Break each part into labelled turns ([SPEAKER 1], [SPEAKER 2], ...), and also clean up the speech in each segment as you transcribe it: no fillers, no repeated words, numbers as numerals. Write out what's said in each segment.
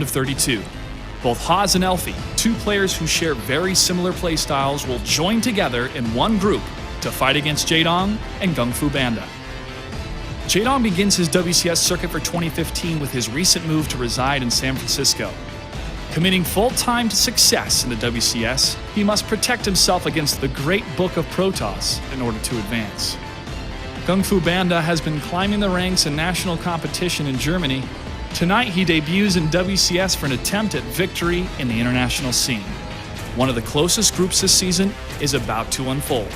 [SPEAKER 1] of 32. Both Haas and Elfi, two players who share very similar playstyles, will join together in one group to fight against Jaedong and Gung Fu Banda. Jaedong begins his WCS circuit for 2015 with his recent move to reside in San Francisco. Committing full-time to success in the WCS, he must protect himself against the Great Book of Protoss in order to advance. Gung Fu Banda has been climbing the ranks in national competition in Germany. Tonight he debuts in WCS for an attempt at victory in the international scene. One of the closest groups this season is about to unfold.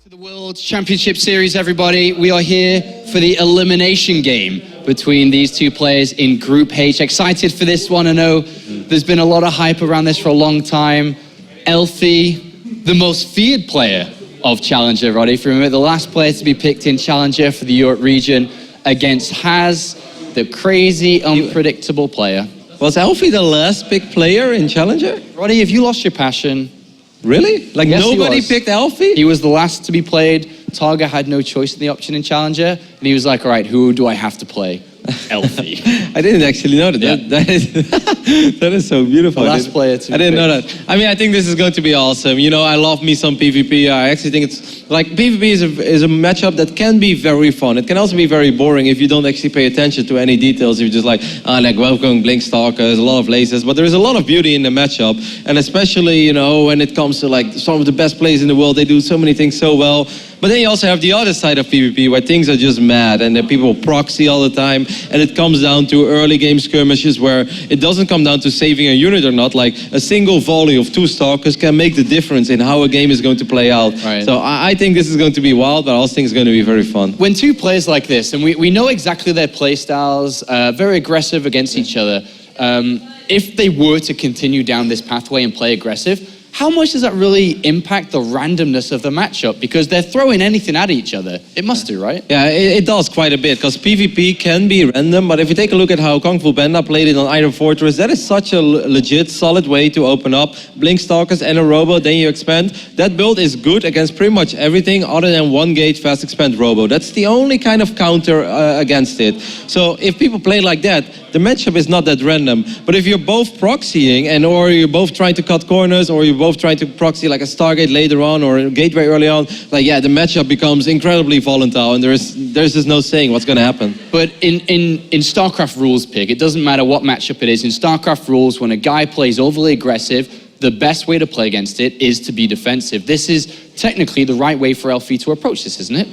[SPEAKER 2] To the World Championship Series, everybody. We are here for the elimination game between these two players in Group H. Excited for this one. I know there's been a lot of hype around this for a long time. Elfi, the most feared player of Challenger, Roddy. If you remember, the last player to be picked in Challenger for the Europe region against Haas, the crazy, unpredictable player.
[SPEAKER 3] Was Elfi the last picked player in Challenger?
[SPEAKER 2] Roddy, have you lost your passion?
[SPEAKER 3] Really? Like
[SPEAKER 2] Yes,
[SPEAKER 3] nobody picked Elfi?
[SPEAKER 2] He was the last to be played. Targa had no choice in the option in Challenger, and he was like, all right, who do I have to play? Elfi.
[SPEAKER 3] I didn't actually know that.
[SPEAKER 2] Yeah.
[SPEAKER 3] That is so beautiful.
[SPEAKER 2] The last player to
[SPEAKER 3] I didn't know that. I mean, I think this is going to be awesome. You know, I love me some PvP. I actually think it's like PvP is a matchup that can be very fun. It can also be very boring if you don't actually pay attention to any details. You're just like welcome Blink Stalkers, a lot of lasers, but there is a lot of beauty in the matchup, and especially, you know, when it comes to like some of the best players in the world, they do so many things so well. But then you also have the other side of PvP where things are just mad and that people proxy all the time, and it comes down to early game skirmishes where it doesn't come down to saving a unit or not. Like a single volley of 2 stalkers can make the difference in how a game is going to play out.
[SPEAKER 2] Right.
[SPEAKER 3] So I think this is going to be wild, but I also think it's going to be very fun.
[SPEAKER 2] When two players like this, and we know exactly their play styles, very aggressive against each other, if they were to continue down this pathway and play aggressive, how much does that really impact the randomness of the matchup? Because they're throwing anything at each other. It must do, right?
[SPEAKER 3] Yeah, it does quite a bit, because PvP can be random, but if you take a look at how Kung Fu Banda played it on Iron Fortress, that is such a legit, solid way to open up Blink Stalkers and a Robo, then you expand. That build is good against pretty much everything other than 1 gauge fast expand Robo. That's the only kind of counter against it. So if people play like that, the matchup is not that random. But if you're both proxying, or you're both trying to cut corners, or you're both trying to proxy like a Stargate later on or a gateway early on, like yeah, the matchup becomes incredibly volatile, and there's just no saying what's going to happen.
[SPEAKER 2] But in StarCraft rules, Pig, it doesn't matter what matchup it is. In StarCraft rules, when a guy plays overly aggressive, the best way to play against it is to be defensive. This is technically the right way for Elfi to approach this, isn't it?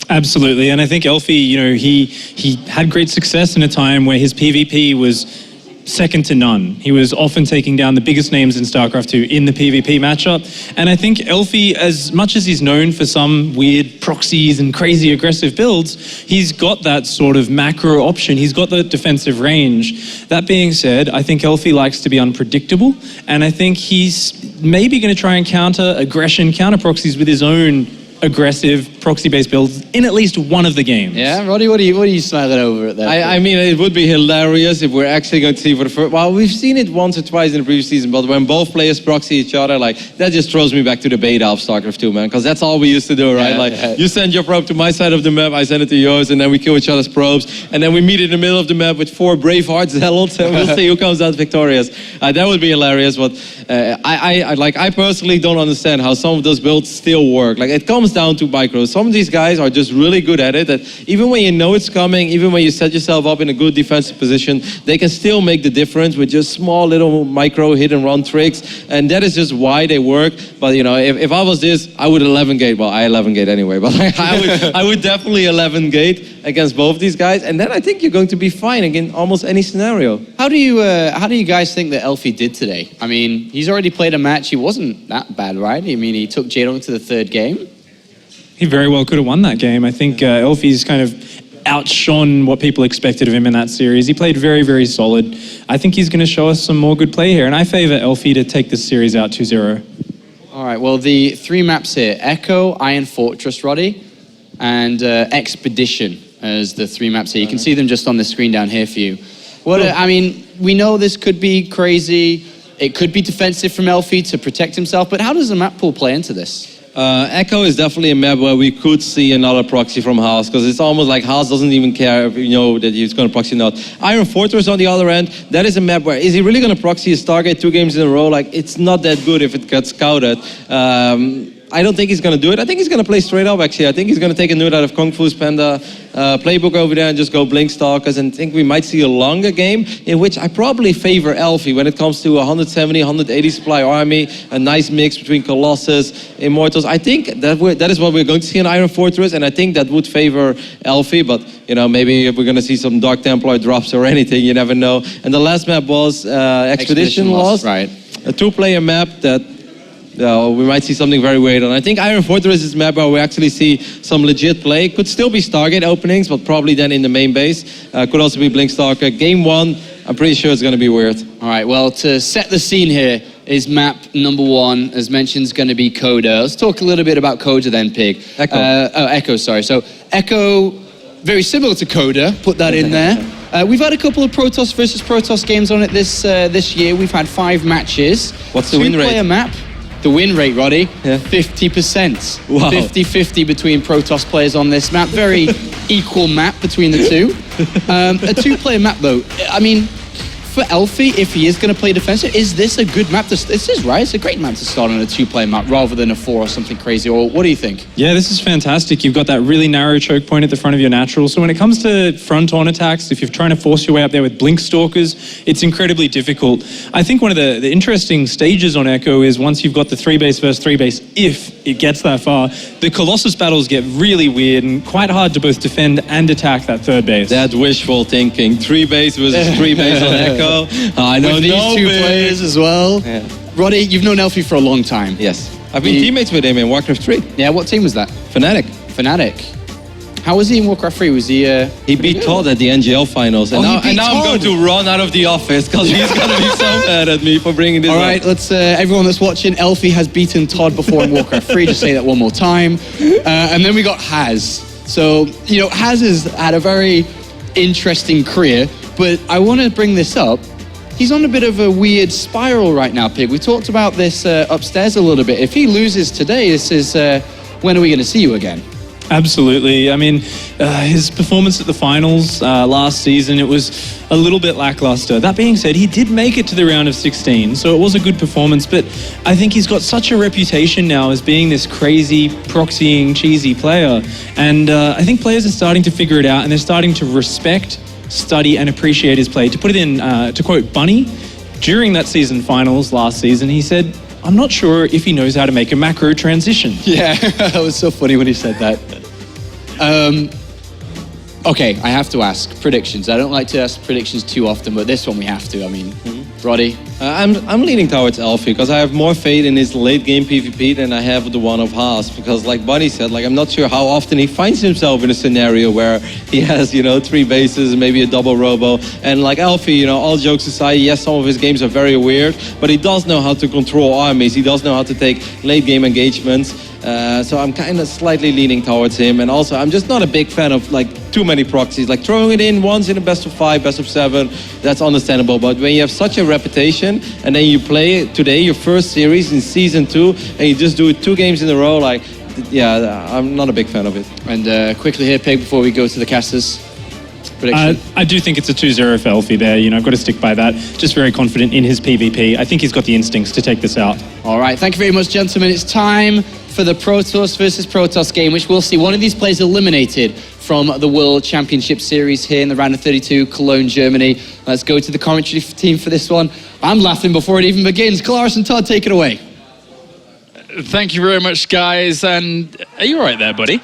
[SPEAKER 4] Absolutely, and I think Elfi, you know, he had great success in a time where his PvP was second to none. He was often taking down the biggest names in StarCraft II in the PvP matchup, and I think Elfi, as much as he's known for some weird proxies and crazy aggressive builds, he's got that sort of macro option. He's got the defensive range. That being said, I think Elfi likes to be unpredictable, and I think he's maybe going to try and counter proxies with his own aggressive proxy-based builds in at least one of the games.
[SPEAKER 2] Yeah, Roddy, what are you smiling over at there?
[SPEAKER 3] I mean, it would be hilarious if we're actually going to see for the first... Well, we've seen it once or twice in the previous season, but when both players proxy each other, like, that just throws me back to the beta of StarCraft II, man, because that's all we used to do, right?
[SPEAKER 2] Yeah.
[SPEAKER 3] You send your probe to my side of the map, I send it to yours, and then we kill each other's probes, and then we meet in the middle of the map with 4 Braveheart Zealots, and we'll see who comes out victorious. That would be hilarious, but I personally don't understand how some of those builds still work. Like, it comes down to micros. Some of these guys are just really good at it, that even when you know it's coming, even when you set yourself up in a good defensive position, they can still make the difference with just small little micro hit and run tricks, and that is just why they work. But you know, if I was this, I would 11 gate. Well, I 11 gate anyway, but I would definitely 11 gate against both these guys, and then I think you're going to be fine in almost any scenario.
[SPEAKER 2] How do you guys think that Elfi did today? I mean, he's already played a match. He wasn't that bad, right? I mean, he took Jaedong to the 3rd game.
[SPEAKER 4] He very well could have won that game. I think Elfi's kind of outshone what people expected of him in that series. He played very, very solid. I think he's going to show us some more good play here, and I favor Elfi to take this series out 2-0.
[SPEAKER 2] All right, well, the 3 maps here, Echo, Iron Fortress, Roddy, and Expedition as the 3 maps here. You can see them just on the screen down here for you. What, I mean, we know this could be crazy. It could be defensive from Elfi to protect himself, but how does the map pool play into this?
[SPEAKER 3] Echo is definitely a map where we could see another proxy from Haas, because it's almost like Haas doesn't even care if you know that he's going to proxy or not. Iron Fortress on the other end, that is a map where, is he really going to proxy his Stargate 2 games in a row? Like, it's not that good if it gets scouted. I don't think he's going to do it. I think he's going to play straight up, actually. I think he's going to take a note out of Kung Fu's Panda playbook over there and just go Blink Stalkers, and think we might see a longer game in which I probably favor Elfi when it comes to 170, 180 supply army, a nice mix between Colossus, Immortals. I think that is what we're going to see in Iron Fortress, and I think that would favor Elfi, but you know, maybe if we're going to see some Dark Templar drops or anything, you never know. And the last map was Expedition Lost.
[SPEAKER 2] Right.
[SPEAKER 3] A 2-player map that we might see something very weird. And I think Iron Fortress is a map where we actually see some legit play. Could still be Stargate openings, but probably then in the main base. Could also be Blinkstalker. Game 1, I'm pretty sure it's going to be weird.
[SPEAKER 2] All right, well, to set the scene here is map number 1, as mentioned, is going to be Coda. Let's talk a little bit about Coda then, Pig.
[SPEAKER 3] Echo.
[SPEAKER 2] Echo, sorry. So Echo, very similar to Coda, put that in there. We've had a couple of Protoss versus Protoss games on it this year. We've had 5 matches.
[SPEAKER 3] What's the win rate?
[SPEAKER 2] 2-player map. The win rate, Roddy,
[SPEAKER 3] Yeah.
[SPEAKER 2] 50%.
[SPEAKER 3] Wow.
[SPEAKER 2] 50-50 between Protoss players on this map. Very equal map between the two. A 2-player map, though. I mean, for Elfi, if he is going to play defensive, is this a good map to... This is right. It's a great map to start on a 2-player map rather than a 4 or something crazy. Or what do you think?
[SPEAKER 4] Yeah, this is fantastic. You've got that really narrow choke point at the front of your natural. So when it comes to front-on attacks, if you're trying to force your way up there with Blink Stalkers, it's incredibly difficult. I think one of the interesting stages on Echo is once you've got the 3-base versus 3-base, if it gets that far, the Colossus battles get really weird and quite hard to both defend and attack that 3rd base.
[SPEAKER 3] That's wishful thinking. 3-base versus 3-base on Echo. I know
[SPEAKER 2] With these 2 players as well.
[SPEAKER 3] Yeah.
[SPEAKER 2] Roddy, you've known Elfi for a long time.
[SPEAKER 3] Yes. I've been teammates with him in Warcraft 3.
[SPEAKER 2] Yeah, what team was that?
[SPEAKER 3] Fnatic.
[SPEAKER 2] Fnatic. How was he in Warcraft 3? Was he...
[SPEAKER 3] He beat Todd at the NGL finals, and
[SPEAKER 2] Oh, he beat
[SPEAKER 3] now I'm going
[SPEAKER 2] Todd.
[SPEAKER 3] to run out of the office because he's going to be so mad at me for bringing this
[SPEAKER 2] All
[SPEAKER 3] up.
[SPEAKER 2] right, let's everyone that's watching, Elfi has beaten Todd before in Warcraft 3. Just say that one more time. And then we got Haz. So, you know, Haz has had a very interesting career, but I want to bring this up. He's on a bit of a weird spiral right now, Pig. We talked about this upstairs a little bit. If he loses today, this is when are we going to see you again?
[SPEAKER 4] Absolutely. I mean, his performance at the finals last season, it was a little bit lackluster. That being said, he did make it to the round of 16, so it was a good performance, but I think he's got such a reputation now as being this crazy, proxying, cheesy player, and I think players are starting to figure it out, and they're starting to respect, study, and appreciate his play. To put it in, to quote Bunny, during that season finals last season, he said, "I'm not sure if he knows how to make a macro transition."
[SPEAKER 2] Yeah, that was so funny when he said that. Okay, I have to ask predictions. I don't like to ask predictions too often, but this one we have to. I mean, Roddy?
[SPEAKER 3] I'm leaning towards Elfi because I have more faith in his late game PvP than I have the one of Haas. Because like Bunny said, like I'm not sure how often he finds himself in a scenario where he has, 3 bases, maybe a double robo. And like Elfi, all jokes aside, yes, some of his games are very weird, but he does know how to control armies. He does know how to take late game engagements. So I'm kind of slightly leaning towards him. And also, I'm just not a big fan of like too many proxies. Like throwing it in once in a best of 5, best of 7, that's understandable. But when you have such a reputation and then you play today your first series in season 2 and you just do it 2 games in a row, like, yeah, I'm not a big fan of it.
[SPEAKER 2] And quickly here, Peg, before we go to the casters. Prediction.
[SPEAKER 4] I do think it's a 2-0 for Elfi there. I've got to stick by that. Just very confident in his PvP. I think he's got the instincts to take this out.
[SPEAKER 2] All right, thank you very much, gentlemen. It's time for the Protoss versus Protoss game, which we'll see one of these players eliminated from the World Championship Series here in the round of 32, Cologne, Germany. Let's go to the commentary team for this one. I'm laughing before it even begins. Claris and Todd, take it away.
[SPEAKER 5] Thank you very much, guys. And are you all right there, buddy?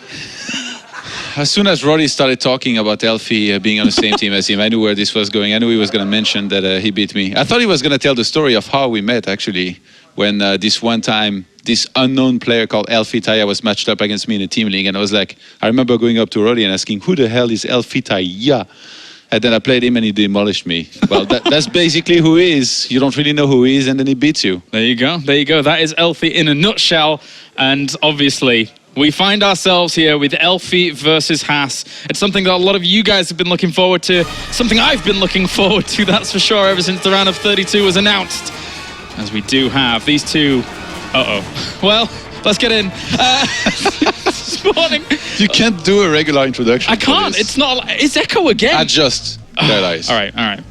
[SPEAKER 6] As soon as Roddy started talking about Elfi being on the same team as him, I knew where this was going. I knew he was going to mention that he beat me. I thought he was going to tell the story of how we met, actually, when this one time, this unknown player called Elfi Taya was matched up against me in a team league. And I was like, I remember going up to Roddy and asking, who the hell is Elfi Taya? And then I played him and he demolished me. Well, that's basically who he is. You don't really know who he is and then he beats you.
[SPEAKER 5] There you go. There you go. That is Elfi in a nutshell. And obviously, we find ourselves here with Elfi versus Haas. It's something that a lot of you guys have been looking forward to. Something I've been looking forward to, that's for sure, ever since the round of 32 was announced. As we do have these two... Well, Let's get in. Spawning.
[SPEAKER 6] You can't do a regular introduction.
[SPEAKER 5] I can't. It's not. It's Echo again.
[SPEAKER 6] Adjust. There it is.
[SPEAKER 5] All right.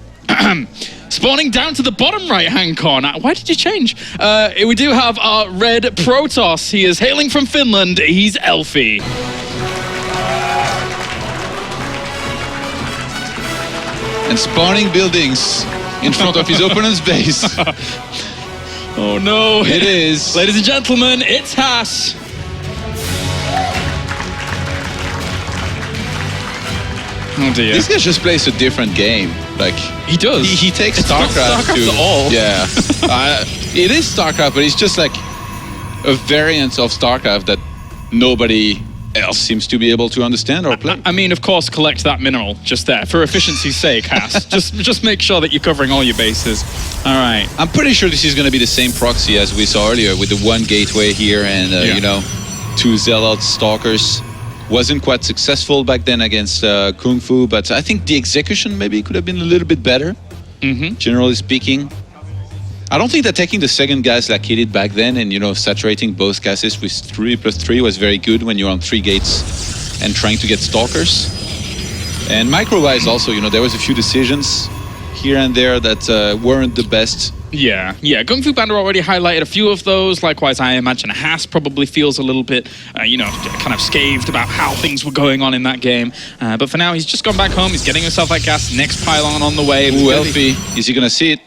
[SPEAKER 5] Spawning down to the bottom right-hand corner. Why did you change? We do have our red Protoss. He is hailing from Finland. He's Elfi.
[SPEAKER 6] And spawning buildings in front of his opponent's base.
[SPEAKER 5] Oh no.
[SPEAKER 6] It is.
[SPEAKER 5] Ladies and gentlemen, it's Haas. Oh dear.
[SPEAKER 6] This guy just plays a different game. Like
[SPEAKER 5] He does.
[SPEAKER 6] He takes
[SPEAKER 5] It's not
[SPEAKER 6] StarCraft
[SPEAKER 5] StarCraft
[SPEAKER 6] to
[SPEAKER 5] at all.
[SPEAKER 6] Yeah, it is StarCraft, but it's just like a variant of StarCraft that nobody else seems to be able to understand or play.
[SPEAKER 5] I mean, of course, collect that mineral just there for efficiency's sake, Haas. just make sure that you're covering all your bases. All right.
[SPEAKER 6] I'm pretty sure this is going to be the same proxy as we saw earlier with the one gateway here and you know, 2 Zealots, Stalkers. Wasn't quite successful back then against Kung Fu, but I think the execution maybe could have been a little bit better, generally speaking. I don't think that taking the second gas like he did back then and, you know, saturating both gases with 3+3 was very good when you're on 3 gates and trying to get Stalkers. And micro-wise also, you know, there was a few decisions here and there that weren't the best.
[SPEAKER 5] Yeah. Kung Fu Panda already highlighted a few of those. Likewise, I imagine Haas probably feels a little bit, you know, kind of scathed about how things were going on in that game. But for now, he's just gone back home. He's getting himself that gas. Next pylon on the way.
[SPEAKER 6] Ooh, Elfi. Is he going to see it?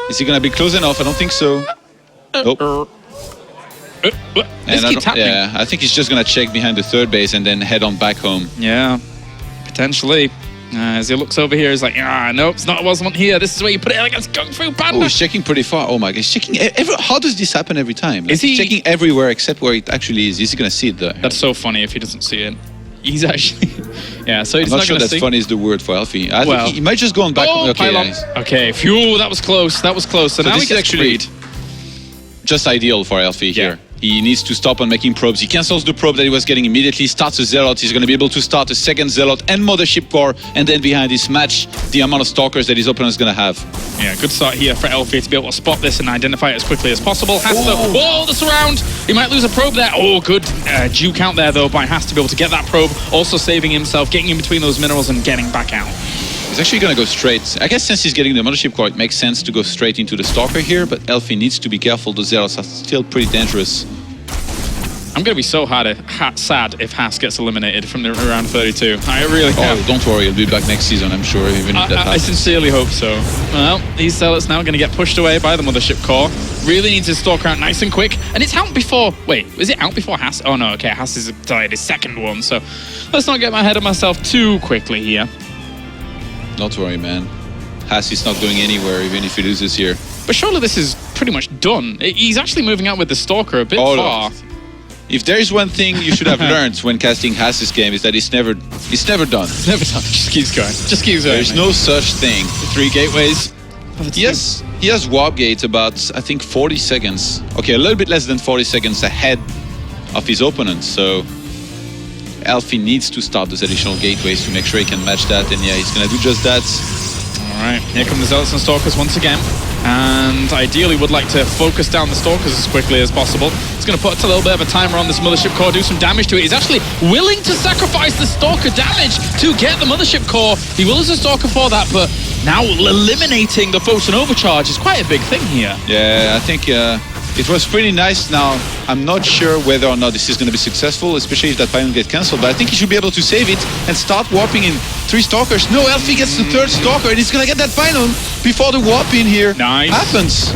[SPEAKER 6] Is he going to be close enough? I don't think so. Nope.
[SPEAKER 5] This keeps happening.
[SPEAKER 6] Yeah, I think he's just going to check behind the third base and then head on back home.
[SPEAKER 5] Yeah, potentially. As he looks over here, he's like, nope, it's not. It wasn't here. This is where you put it against Kung Fu Panda.
[SPEAKER 6] Oh, he's checking pretty far. Oh my God, he's checking. How does this happen every time? Like,
[SPEAKER 5] Is he
[SPEAKER 6] he's checking everywhere except where it actually is? Is he going to see it there?
[SPEAKER 5] That's so funny if he doesn't see it. He's actually, yeah. So he's
[SPEAKER 6] I'm not
[SPEAKER 5] not
[SPEAKER 6] sure
[SPEAKER 5] going to
[SPEAKER 6] that's
[SPEAKER 5] see.
[SPEAKER 6] funny is the word for Elfi. I
[SPEAKER 5] Well.
[SPEAKER 6] think he might just go on back.
[SPEAKER 5] Oh,
[SPEAKER 6] okay,
[SPEAKER 5] pylon.
[SPEAKER 6] nice.
[SPEAKER 5] Okay, phew, that was close. That was close. So now
[SPEAKER 6] this
[SPEAKER 5] he
[SPEAKER 6] is
[SPEAKER 5] gets
[SPEAKER 6] actually
[SPEAKER 5] freed.
[SPEAKER 6] just ideal for Elfi
[SPEAKER 5] Yeah.
[SPEAKER 6] here. He needs to stop on making probes. He cancels the probe that he was getting immediately, starts a Zealot. He's going to be able to start a second Zealot and Mothership Core, and then behind this match the amount of Stalkers that his opponent is going to have.
[SPEAKER 5] Yeah, good start here for Elfi to be able to spot this and identify it as quickly as possible. Has to, whoa, the surround! He might lose a probe there. Oh, good juke out there though by Has to be able to get that probe, also saving himself, getting in between those minerals and getting back out.
[SPEAKER 6] He's actually going to go straight. I guess since he's getting the Mothership Core, it makes sense to go straight into the Stalker here, but Elfi needs to be careful. The Zealots are still pretty dangerous.
[SPEAKER 5] I'm going to be so sad if Haas gets eliminated from the round 32. I really am.
[SPEAKER 6] Oh, don't worry, he'll be back next season, I'm sure, even if that
[SPEAKER 5] I
[SPEAKER 6] happens.
[SPEAKER 5] sincerely hope so. Well, these Zealots now going to get pushed away by the Mothership Core. Really needs to stalk out nice and quick. And it's out before... Wait, is it out before Haas? Oh no, okay, Haas is delayed his second one. So let's not get ahead of myself too quickly here.
[SPEAKER 6] Not worry, man. Haas is not going anywhere, even if he loses here.
[SPEAKER 5] But surely this is pretty much done. He's actually moving out with the Stalker a bit far.
[SPEAKER 6] If there is one thing you should have learned when casting Haas's game is that it's never done.
[SPEAKER 5] Never done. Just keeps going. Just keeps going.
[SPEAKER 6] There's no such thing.
[SPEAKER 5] 3 gateways.
[SPEAKER 6] He has warp gates about, I think, 40 seconds. Okay, a little bit less than 40 seconds ahead of his opponent. So Elfi needs to start those additional gateways to make sure he can match that. And yeah, he's going to do just that.
[SPEAKER 5] All right, here come the Zealots and Stalkers once again. And ideally would like to focus down the Stalkers as quickly as possible. He's going to put a little bit of a timer on this Mothership Core, do some damage to it. He's actually willing to sacrifice the Stalker damage to get the Mothership Core. He will use a Stalker for that, but now eliminating the Photon Overcharge is quite a big thing here.
[SPEAKER 6] Yeah, I think it was pretty nice. Now, I'm not sure whether or not this is going to be successful, especially if that pylon gets cancelled, but I think he should be able to save it and start warping in 3 Stalkers. No, Elfi gets the 3rd Stalker, and he's going to get that pylon before the warp in here happens.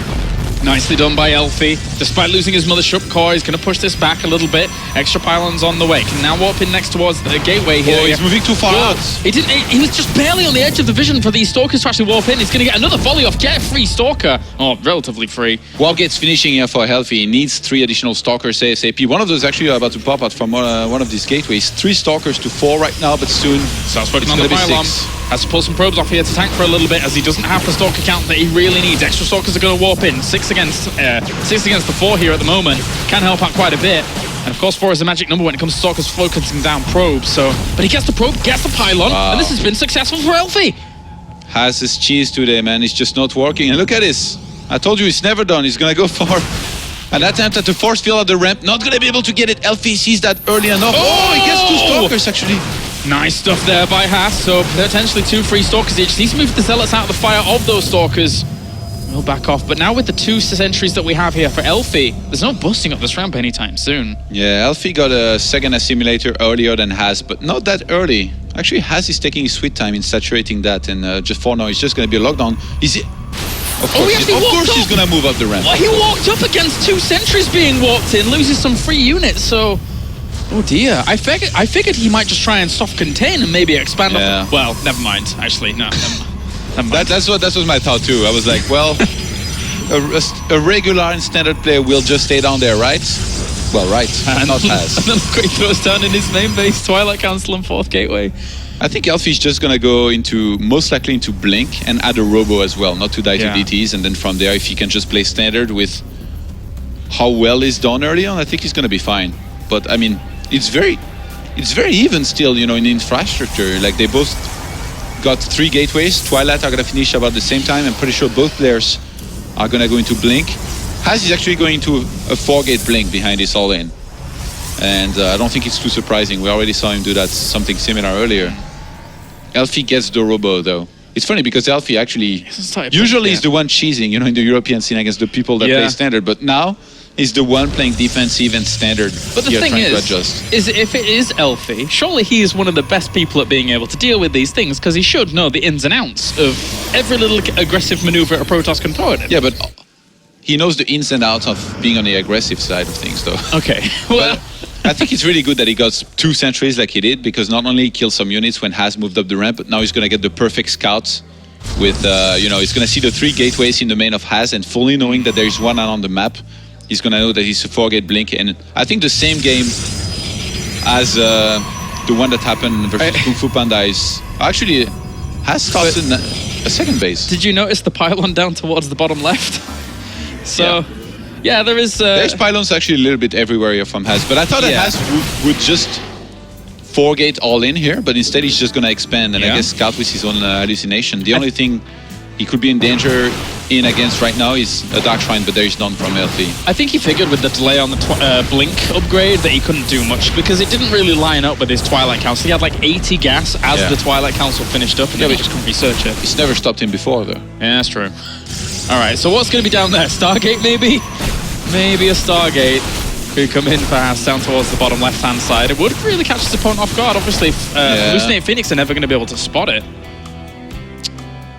[SPEAKER 5] Nicely done by Elfi. Despite losing his Mothership Core, he's going to push this back a little bit. Extra pylons on the way. Can now warp in next towards the gateway here.
[SPEAKER 6] Oh, he's moving too far out.
[SPEAKER 5] He was just barely on the edge of the vision for these Stalkers to actually warp in. He's going to get another volley off. Get a free Stalker. Oh, relatively free.
[SPEAKER 6] Warp gates finishing here for Elfi. He needs 3 additional Stalkers ASAP. One of those actually are about to pop out from one of these gateways. 3 Stalkers to 4 right now, but soon
[SPEAKER 5] starts working
[SPEAKER 6] it's
[SPEAKER 5] on the
[SPEAKER 6] going to be
[SPEAKER 5] pylon.
[SPEAKER 6] 6.
[SPEAKER 5] Has to pull some probes off here to tank for a little bit, as he doesn't have the Stalker count that he really needs. Extra Stalkers are going to warp in. 6 against the 4 here at the moment. Can help out quite a bit. And of course 4 is a magic number when it comes to Stalkers focusing down probes. So, but he gets the probe, gets the pylon, and this has been successful for Elfi.
[SPEAKER 6] Has his cheese today, man. It's just not working. And look at this. I told you it's never done. He's going to go for An attempt at the force field of the ramp. Not going to be able to get it. Elfi sees that early enough. Oh, he gets 2 Stalkers, actually.
[SPEAKER 5] Nice stuff there by Haas. So potentially 2 free Stalkers. He just needs to move the Zealots out of the fire of those Stalkers. We'll back off. But now with the 2 sentries that we have here for Elfi, there's no busting up this ramp anytime soon.
[SPEAKER 6] Yeah, Elfi got a second assimilator earlier than Haas, but not that early. Actually, Haas is taking his sweet time in saturating that, and just for now, it's just going to be a lockdown. Is it? Of course, he's going to move up the ramp.
[SPEAKER 5] Well, he walked up against 2 sentries being walked in, loses some free units, so... Oh dear, I figured he might just try and soft contain and maybe expand off. Well, never mind, actually, no. Never mind.
[SPEAKER 6] That was my thought too. I was like, well, a regular and standard player will just stay down there, right? Well, right, not Haas.
[SPEAKER 5] And then look what he throws down in his main base, Twilight Council and 4th Gateway.
[SPEAKER 6] I think Elfi's just going to go most likely into Blink and add a Robo as well, not to die to DTs, and then from there, if he can just play standard with how well he's done early on, I think he's going to be fine. But I mean, it's very even still, you know, in infrastructure. Like, they both got 3 gateways. Twilight are going to finish about the same time. I'm pretty sure both players are going to go into Blink. Haas is actually going to a 4-gate Blink behind this all-in. And I don't think it's too surprising. We already saw him do that, something similar earlier. Elfi gets the Robo, though. It's funny because Elfi actually usually is the one cheesing, you know, in the European scene against the people that play standard. But now he's the one playing defensive and standard.
[SPEAKER 5] But the thing is if it is Elfi, surely he is one of the best people at being able to deal with these things, because he should know the ins and outs of every little aggressive maneuver a Protoss can throw at him.
[SPEAKER 6] Yeah, but he knows the ins and outs of being on the aggressive side of things, though.
[SPEAKER 5] Okay, well...
[SPEAKER 6] I think it's really good that he got 2 sentries like he did, because not only he killed some units when Haas moved up the ramp, but now he's going to get the perfect scouts with, you know, he's going to see the 3 gateways in the main of Haas, and fully knowing that there is one on the map, he's going to know that he's a 4-gate Blink. And I think the same game as the one that happened versus Kung Fu Panda is actually Haas starts in a second base.
[SPEAKER 5] Did you notice the pylon down towards the bottom left? So... Yeah, there is...
[SPEAKER 6] There's pylons actually a little bit everywhere here from Haas, but I thought that Haas would just 4-gate all in here, but instead he's just going to expand and I guess scout with his own hallucination. The only thing he could be in danger in against right now is a Dark Shrine, but there is none from Elfi.
[SPEAKER 5] I think he figured with the delay on the Blink upgrade that he couldn't do much, because it didn't really line up with his Twilight Council. He had like 80 gas as the Twilight Council finished up, and we just couldn't research it.
[SPEAKER 6] It's never stopped him before, though.
[SPEAKER 5] Yeah, that's true. All right, so what's going to be down there? Stargate, maybe? Maybe a Stargate could come in for Haas down towards the bottom left-hand side. It would really catch his opponent off guard. Obviously, Hallucinate Phoenix are never going to be able to spot it.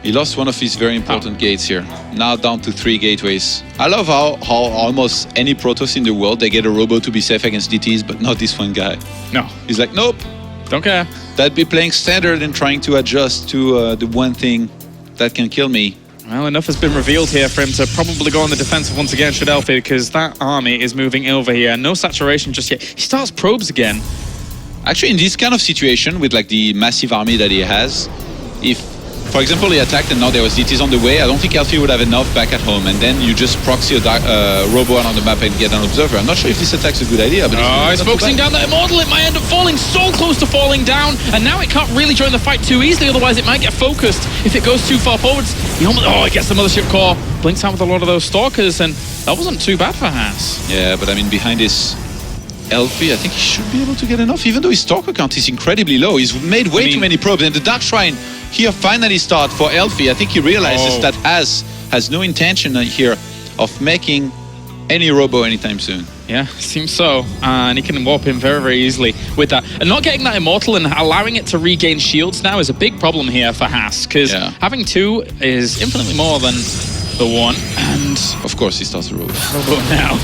[SPEAKER 6] He lost one of his very important gates here. Now down to 3 gateways. I love how almost any Protoss in the world, they get a Robo to be safe against DTs, but not this one guy.
[SPEAKER 5] No.
[SPEAKER 6] He's like, nope.
[SPEAKER 5] Don't care.
[SPEAKER 6] That'd be playing standard and trying to adjust to the one thing that can kill me.
[SPEAKER 5] Well, enough has been revealed here for him to probably go on the defensive once again, should Elfi, because that army is moving over here. No saturation just yet. He starts probes again.
[SPEAKER 6] Actually, in this kind of situation, with like the massive army that he has, if, for example, he attacked and now there was DTs on the way, I don't think Elfi would have enough back at home, and then you just proxy a Robo on the map and get an Observer. I'm not sure if this attack's a good idea, but
[SPEAKER 5] he's focusing down that Immortal. It might end up falling so close to falling down, and now it can't really join the fight too easily, otherwise it might get focused if it goes too far forwards. He gets the Mothership Core, blinks out with a lot of those Stalkers, and that wasn't too bad for Haas.
[SPEAKER 6] Yeah, but I mean, behind this Elfi, I think he should be able to get enough, even though his Stalker count is incredibly low. He's made way too many probes, and the Dark Shrine here finally start for Elfi. I think he realizes that has no intention here of making any Robo anytime soon.
[SPEAKER 5] Yeah, seems so. And he can warp in very, very easily with that. And not getting that Immortal and allowing it to regain shields now is a big problem here for Haas, because having 2 is infinitely more than the 1. And
[SPEAKER 6] of course he starts a Robo.
[SPEAKER 5] Now.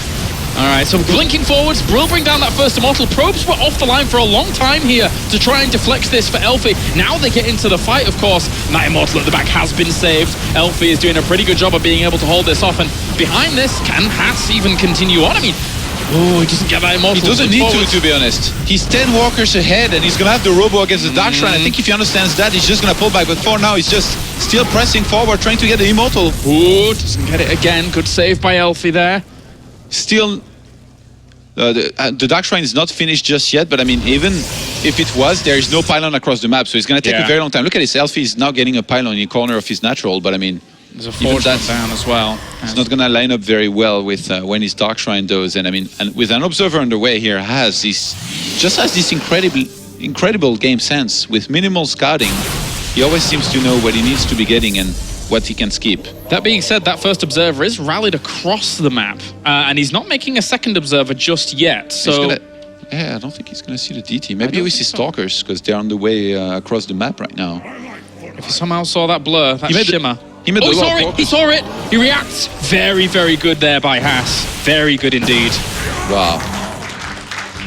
[SPEAKER 5] All right, so blinking forwards, will bring down that first Immortal. Probes were off the line for a long time here to try and deflect this for Elfi. Now they get into the fight, of course. That Immortal at the back has been saved. Elfi is doing a pretty good job of being able to hold this off. And behind this, can Haas even continue on? I mean, he doesn't get that Immortal.
[SPEAKER 6] He doesn't need to be honest. He's 10 walkers ahead, and he's going to have the Robo against the Dark Shrine. I think if he understands that, he's just going to pull back. But for now, he's just still pressing forward, trying to get the Immortal.
[SPEAKER 5] Doesn't get it again. Good save by Elfi there.
[SPEAKER 6] Still, the Dark Shrine is not finished just yet, but I mean, even if it was, there is no pylon across the map, so it's going to take a very long time. Look at this, Elfi is now getting a pylon in the corner of his natural, but I mean,
[SPEAKER 5] There's a
[SPEAKER 6] Even
[SPEAKER 5] forge
[SPEAKER 6] that's-
[SPEAKER 5] down as well.
[SPEAKER 6] It's not going to line up very well with when his Dark Shrine does. And I mean, and with an observer on the way here, has this incredible game sense with minimal scouting. He always seems to know what he needs to be getting and what he can skip.
[SPEAKER 5] That being said, that first observer is rallied across the map, and he's not making a second observer just yet. So,
[SPEAKER 6] I don't think he's going to see the DT. Maybe we see Stalkers because they're on the way across the map right now.
[SPEAKER 5] if he somehow saw that blur, that shimmer.
[SPEAKER 6] He made
[SPEAKER 5] Oh,
[SPEAKER 6] the
[SPEAKER 5] he saw
[SPEAKER 6] lock
[SPEAKER 5] it!
[SPEAKER 6] walk.
[SPEAKER 5] He saw it! He reacts! Very, very good there by Haas. Very good indeed.
[SPEAKER 6] Wow.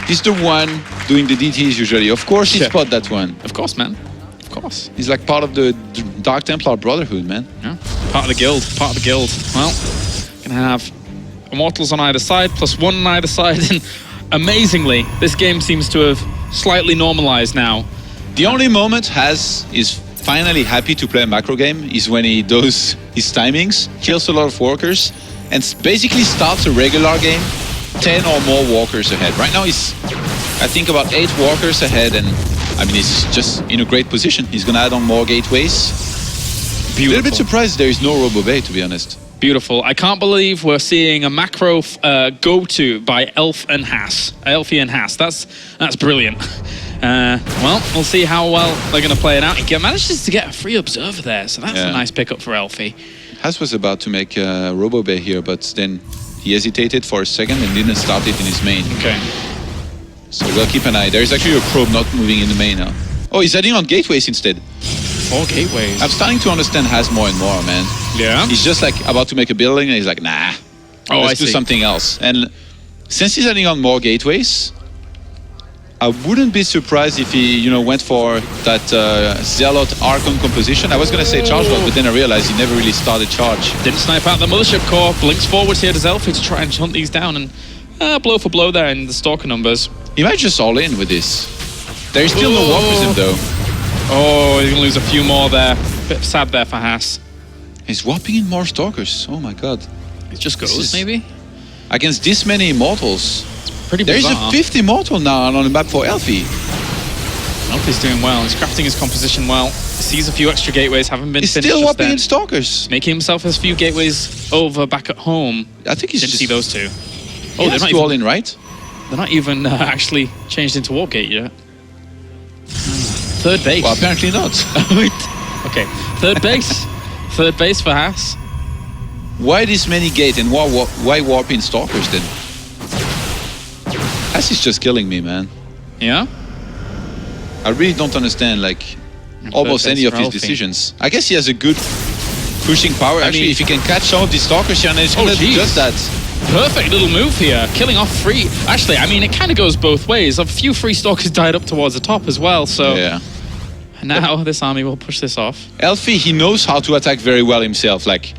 [SPEAKER 6] He's the one doing the DTs usually. Of course he
[SPEAKER 5] Yeah.
[SPEAKER 6] spot that one.
[SPEAKER 5] Of course, man. Of course.
[SPEAKER 6] He's like part of the Dark Templar Brotherhood, man.
[SPEAKER 5] Yeah. Part of the guild. Part of the guild. Well, gonna have Immortals on either side, +1 on either side, and amazingly, this game seems to have slightly normalized now.
[SPEAKER 6] The only moment Has is finally happy to play a macro game is when he does his timings, kills a lot of walkers, and basically starts a regular game 10 or more walkers ahead. Right now he's, I think, about 8 walkers ahead, and I mean, he's just in a great position. He's gonna add on more gateways. A little bit surprised there is no Robo Bay, to be honest.
[SPEAKER 5] Beautiful. I can't believe we're seeing a macro go-to by Elfi and Haas. That's brilliant. Well, we'll see how well they're going to play it out. He manages to get a free observer there, so that's a nice pickup for Elfi.
[SPEAKER 6] Has was about to make Robo Bay here, but then he hesitated for a second and didn't start it in his main.
[SPEAKER 5] Okay.
[SPEAKER 6] So we'll keep an eye. There's actually a probe not moving in the main now. Oh, he's adding on gateways instead.
[SPEAKER 5] 4 gateways.
[SPEAKER 6] I'm starting to understand Has more and more, man.
[SPEAKER 5] Yeah?
[SPEAKER 6] He's just like about to make a building and he's like, nah, let's do something else. And since he's adding on more gateways, I wouldn't be surprised if he, went for that Zealot Archon composition. I was going to say charge lock, but then I realized he never really started charge.
[SPEAKER 5] Didn't snipe out the Mothership Core. Blinks forwards here to Elfi to try and hunt these down, and blow for blow there in the Stalker numbers.
[SPEAKER 6] He might just all in with this. There's still no walk with him though.
[SPEAKER 5] Oh, he's going to lose a few more there. Bit sad there for Haas.
[SPEAKER 6] He's whopping in more Stalkers. Oh my god.
[SPEAKER 5] It just goes, maybe?
[SPEAKER 6] Against this many Immortals.
[SPEAKER 5] Pretty
[SPEAKER 6] There's
[SPEAKER 5] bizarre.
[SPEAKER 6] a 5th Immortal now on the map for Elfi.
[SPEAKER 5] Elfi's doing well. He's crafting his composition well. He sees a few extra gateways haven't been
[SPEAKER 6] He's
[SPEAKER 5] finished
[SPEAKER 6] still
[SPEAKER 5] just
[SPEAKER 6] whopping
[SPEAKER 5] then.
[SPEAKER 6] in Stalkers.
[SPEAKER 5] Making himself a few gateways over back at home.
[SPEAKER 6] I think he's
[SPEAKER 5] Didn't
[SPEAKER 6] just...
[SPEAKER 5] see those two.
[SPEAKER 6] Oh,
[SPEAKER 5] they're
[SPEAKER 6] they're
[SPEAKER 5] not
[SPEAKER 6] all
[SPEAKER 5] even,
[SPEAKER 6] in, right?
[SPEAKER 5] they're not even actually changed into Warp Gate yet. Third base.
[SPEAKER 6] Well, apparently not.
[SPEAKER 5] Okay, third base. Third base for Haas.
[SPEAKER 6] Why this many gate and why warp in Stalkers then? Has is just killing me, man.
[SPEAKER 5] Yeah?
[SPEAKER 6] I really don't understand, like, almost
[SPEAKER 5] base
[SPEAKER 6] any of
[SPEAKER 5] for
[SPEAKER 6] his
[SPEAKER 5] Elfi.
[SPEAKER 6] decisions. I guess he has a good pushing power. Actually,
[SPEAKER 5] mean-
[SPEAKER 6] if he can catch some of these Stalkers here, and he's gonna do
[SPEAKER 5] geez.
[SPEAKER 6] just that.
[SPEAKER 5] Perfect little move here. Killing off free. Actually, I mean, it kind of goes both ways. A few free Stalkers died up towards the top as well, so
[SPEAKER 6] Yeah.
[SPEAKER 5] now this army will push this off.
[SPEAKER 6] Elfi, he knows how to attack very well himself. Like,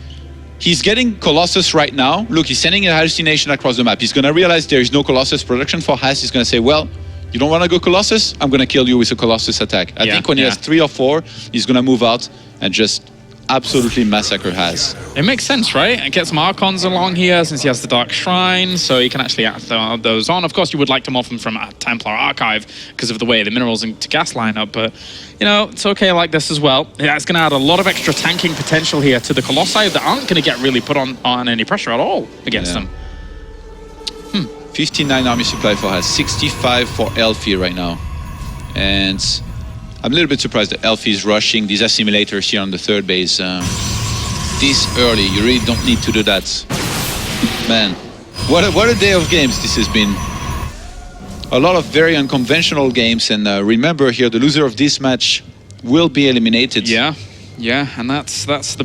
[SPEAKER 6] he's getting Colossus right now. Look, he's sending a hallucination across the map. He's gonna realize there is no Colossus production for Has. He's gonna say, well, you don't wanna go Colossus? I'm gonna kill you with a Colossus attack. I think when he has 3 or 4, he's gonna move out and just absolutely massacre Has.
[SPEAKER 5] It makes sense, right? It gets some Archons along here since he has the Dark Shrine, so he can actually add those on. Of course, you would like to morph them from a Templar Archive because of the way the minerals into gas line up, but, it's okay like this as well. Yeah, it's going to add a lot of extra tanking potential here to the Colossi that aren't going to get really put on any pressure at all against them.
[SPEAKER 6] 59 army supply for Has, 65 for Elfi right now. And I'm a little bit surprised that Elfi is rushing these assimilators here on the third base this early. You really don't need to do that. Man, what a day of games this has been. A lot of very unconventional games, and remember here, the loser of this match will be eliminated.
[SPEAKER 5] Yeah, and that's the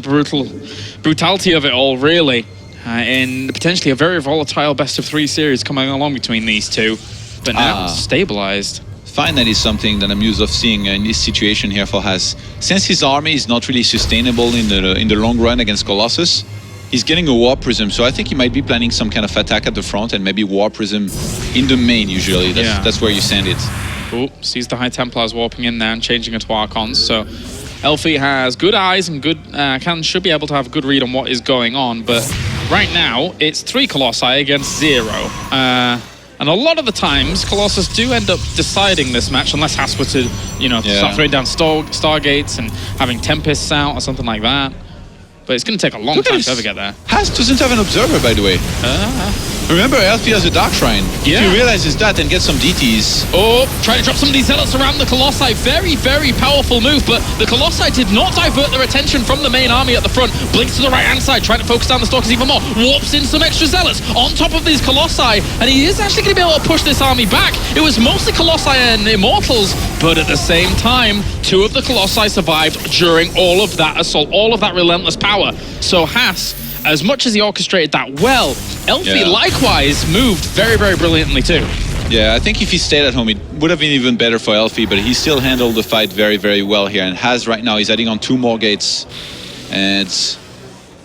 [SPEAKER 5] brutality of it all, really. And potentially a very volatile best-of-3 series coming along between these two. But now it's stabilized.
[SPEAKER 6] Finally something that I'm used of seeing in this situation here for Has. Since his army is not really sustainable in the long run against Colossus, he's getting a War Prism, so I think he might be planning some kind of attack at the front and maybe War Prism in the main usually. That's where you send it.
[SPEAKER 5] Oh, sees the High Templars warping in there and changing it to Archons, so Elfi has good eyes and should be able to have a good read on what is going on, but right now it's 3 Colossi against 0. And a lot of the times, Colossus do end up deciding this match, unless Has were to, start throwing down Stargates and having Tempests out or something like that. but it's going to take a long
[SPEAKER 6] Look at
[SPEAKER 5] time
[SPEAKER 6] this.
[SPEAKER 5] to ever get there.
[SPEAKER 6] Haas doesn't have an observer, by the way. Remember, elfi has a Dark Shrine.
[SPEAKER 5] Yeah.
[SPEAKER 6] If he realizes that and gets some DTs.
[SPEAKER 5] Oh, trying to drop some of these zealots around the Colossi. Very, very powerful move, but the Colossi did not divert their attention from the main army at the front. Blinks to the right-hand side, trying to focus down the Stalkers even more. Warps in some extra zealots on top of these Colossi, and he is actually going to be able to push this army back. It was mostly Colossi and Immortals, but at the same time, 2 of the Colossi survived during all of that assault, all of that relentless power. So Haas, as much as he orchestrated that well, elfi likewise moved very, very brilliantly too.
[SPEAKER 6] Yeah, I think if he stayed at home, it would have been even better for elfi, but he still handled the fight very, very well here. And Haas right now, he's adding on 2 more gates. And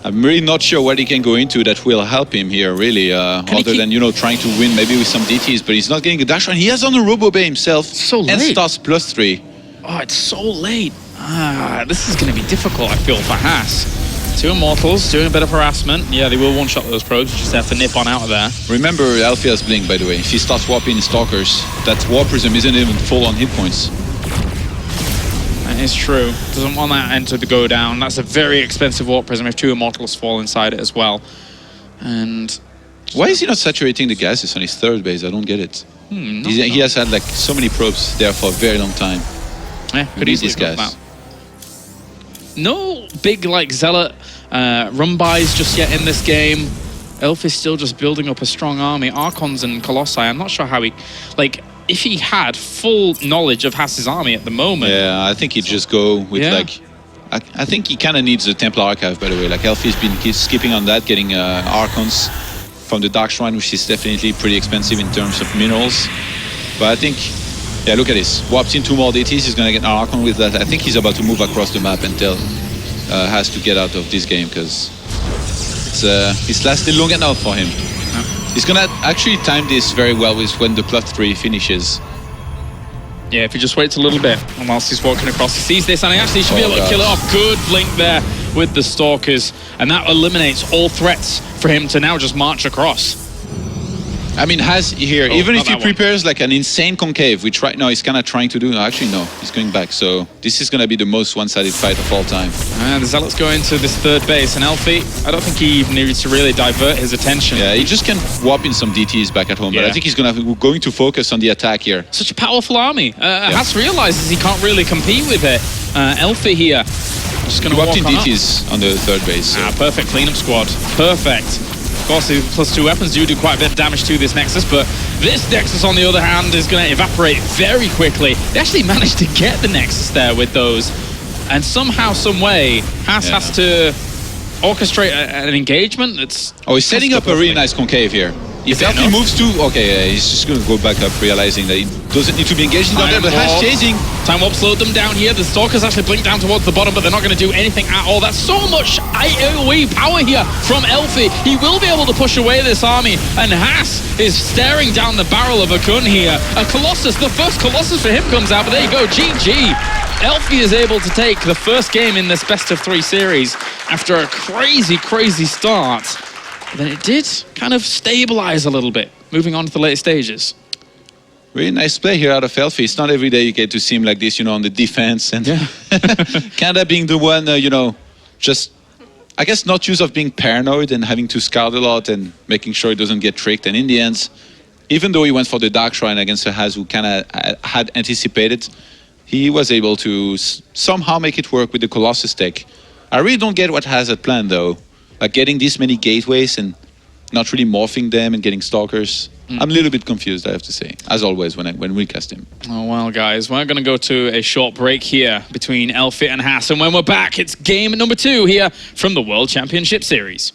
[SPEAKER 6] I'm really not sure what he can go into that will help him here, really, other than, you know, trying to win maybe with some DTs, but he's not getting a dash run. He has on the Robo Bay himself.
[SPEAKER 5] So late.
[SPEAKER 6] And starts +3.
[SPEAKER 5] Oh, it's so late. This is going to be difficult, I feel, for Haas. 2 Immortals doing a bit of harassment. Yeah, they will one-shot those probes. Just have to nip on out of there.
[SPEAKER 6] Remember, elfi has Blink, by the way. If he starts warping Stalkers, that Warp Prism isn't even full on hit points.
[SPEAKER 5] That is true. Doesn't want that enter to go down. That's a very expensive Warp Prism if 2 Immortals fall inside it as well. And
[SPEAKER 6] why is he not saturating the gases on his 3rd base? I don't get it. He has had like so many probes there for a very long time.
[SPEAKER 5] Yeah, could easily
[SPEAKER 6] these guys.
[SPEAKER 5] that. No big like zealot run-bys just yet in this game. Elf is still just building up a strong army. Archons and Colossi, I'm not sure how he... Like, if he had full knowledge of Haas's army at the moment...
[SPEAKER 6] Yeah, I think he'd just go with like... I think he kind of needs the Templar Archive, by the way. Like, elfi's been skipping on that, getting Archons from the Dark Shrine, which is definitely pretty expensive in terms of minerals. But I think... Yeah, look at this. Warps in 2 more DTs, he's going to get an Archon with that. I think he's about to move across the map and tell Haas to get out of this game, because it's lasted long enough for him. He's going to actually time this very well with when the +3 finishes.
[SPEAKER 5] Yeah, if he just waits a little bit, and whilst he's walking across, he sees this, and he actually should be able to kill it off. Good blink there with the Stalkers, and that eliminates all threats for him to now just march across.
[SPEAKER 6] I mean, Haas here, even if he prepares like an insane concave, which right now he's kind of trying to do. Actually, no, he's going back. So this is going to be the most one-sided fight of all time.
[SPEAKER 5] And the Zealots go into this 3rd base, and elfi, I don't think he even needs to really divert his attention.
[SPEAKER 6] Yeah, he just can warp in some DTs back at home, but I think he's going to focus on the attack here.
[SPEAKER 5] Such a powerful army. Haas realizes he can't really compete with it. elfi here, just going to walk
[SPEAKER 6] in
[SPEAKER 5] on
[SPEAKER 6] DTs
[SPEAKER 5] up.
[SPEAKER 6] on the 3rd base. So.
[SPEAKER 5] Perfect cleanup squad. Perfect. Of course, the +2 weapons do quite a bit of damage to this Nexus, but this Nexus, on the other hand, is going to evaporate very quickly. They actually managed to get the Nexus there with those, and somehow, some way, Haas has to orchestrate an engagement that's...
[SPEAKER 6] Oh, he's setting up a really nice concave here. If elfi moves to... Okay, he's just going to go back up, realizing that he doesn't need to be engaged in that, but Haas chasing.
[SPEAKER 5] Time Warp slowed them down here. The Stalkers actually blink down towards the bottom, but they're not going to do anything at all. That's so much AoE power here from elfi. He will be able to push away this army, and Haas is staring down the barrel of a gun here. A Colossus, the first Colossus for him comes out, but there you go, GG. elfi is able to take the first game in this best-of-3 series after a crazy, crazy start. Then it did kind of stabilize a little bit, moving on to the later stages.
[SPEAKER 6] Really nice play here out of elfi. It's not every day you get to see him like this, you know, on the defense. And kind of being the one, you know, just, I guess, not use of being paranoid and having to scout a lot and making sure he doesn't get tricked. And in the end, even though he went for the Dark Shrine against a Haas who kind of had anticipated, he was able to somehow make it work with the Colossus deck. I really don't get what Haas had planned, though. Like getting this many gateways and not really morphing them and getting Stalkers. I'm a little bit confused, I have to say, as always when we cast him.
[SPEAKER 5] Oh, well, guys, we're going to go to a short break here between elfi and Haas. And when we're back, it's game number 2 here from the World Championship Series.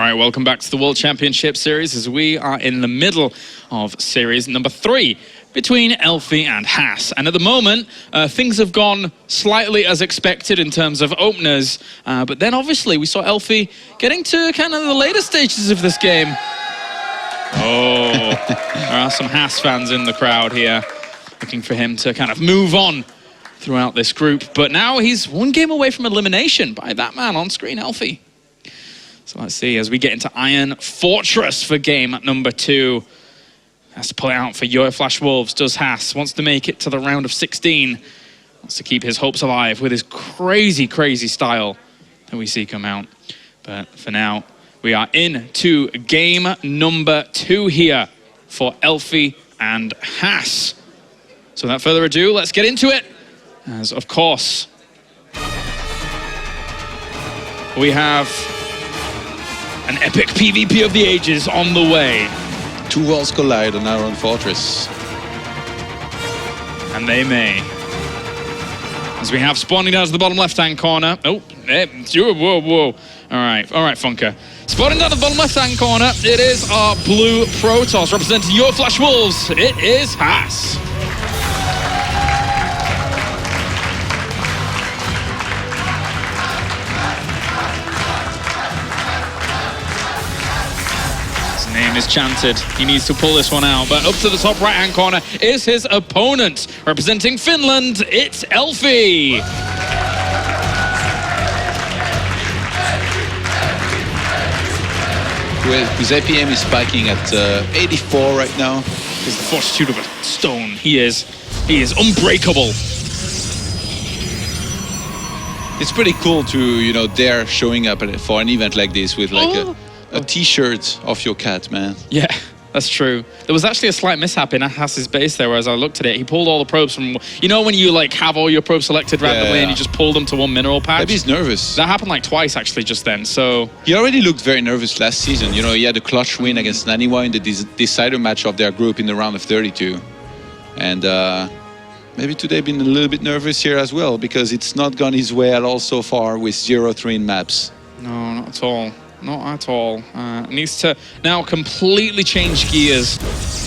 [SPEAKER 5] right, welcome back to the World Championship Series as we are in the middle of Series number 3 between elfi and Haas. And at the moment, things have gone slightly as expected in terms of openers, but then obviously we saw elfi getting to kind of the later stages of this game. Oh, there are some Haas fans in the crowd here, looking for him to kind of move on throughout this group. But now he's one game away from elimination by that man on screen, elfi. So let's see as we get into Iron Fortress for game number 2. Has to pull it out for Yo Flash Wolves. Does Haas, wants to make it to the round of 16. Wants to keep his hopes alive with his crazy, crazy style that we see come out. But for now, we are into game number 2 here for elfi and Haas. So without further ado, let's get into it. As of course, we have an epic PvP of the ages on the way.
[SPEAKER 6] 2 worlds collide on Iron Fortress.
[SPEAKER 5] And they may. As we have spawning down to the bottom left-hand corner. Oh, whoa, whoa. All right, Funker. Spawning down to the bottom left-hand corner, it is our blue Protoss representing Yo Flash Wolves. It is Haas. Name is chanted. He needs to pull this one out, but up to the top right-hand corner is his opponent. Representing Finland, it's elfi.
[SPEAKER 6] Whose APM is spiking at 84 right now.
[SPEAKER 5] He's the fortitude of a stone. He is unbreakable.
[SPEAKER 6] It's pretty cool to, you know, dare showing up for an event like this with like a t-shirt of your cat, man.
[SPEAKER 5] Yeah, that's true. There was actually a slight mishap in Haas's base there, whereas I looked at it, he pulled all the probes from, you know when you like have all your probes selected randomly and you just pull them to one mineral patch?
[SPEAKER 6] Maybe he's nervous.
[SPEAKER 5] That happened like twice actually just then, so...
[SPEAKER 6] He already looked very nervous last season. You know, he had a clutch win against Naniwa in the decider match of their group in the round of 32. And maybe today been a little bit nervous here as well, because it's not gone his way at all so far with 0-3 in maps.
[SPEAKER 5] No, not at all. Not at all. Needs to now completely change gears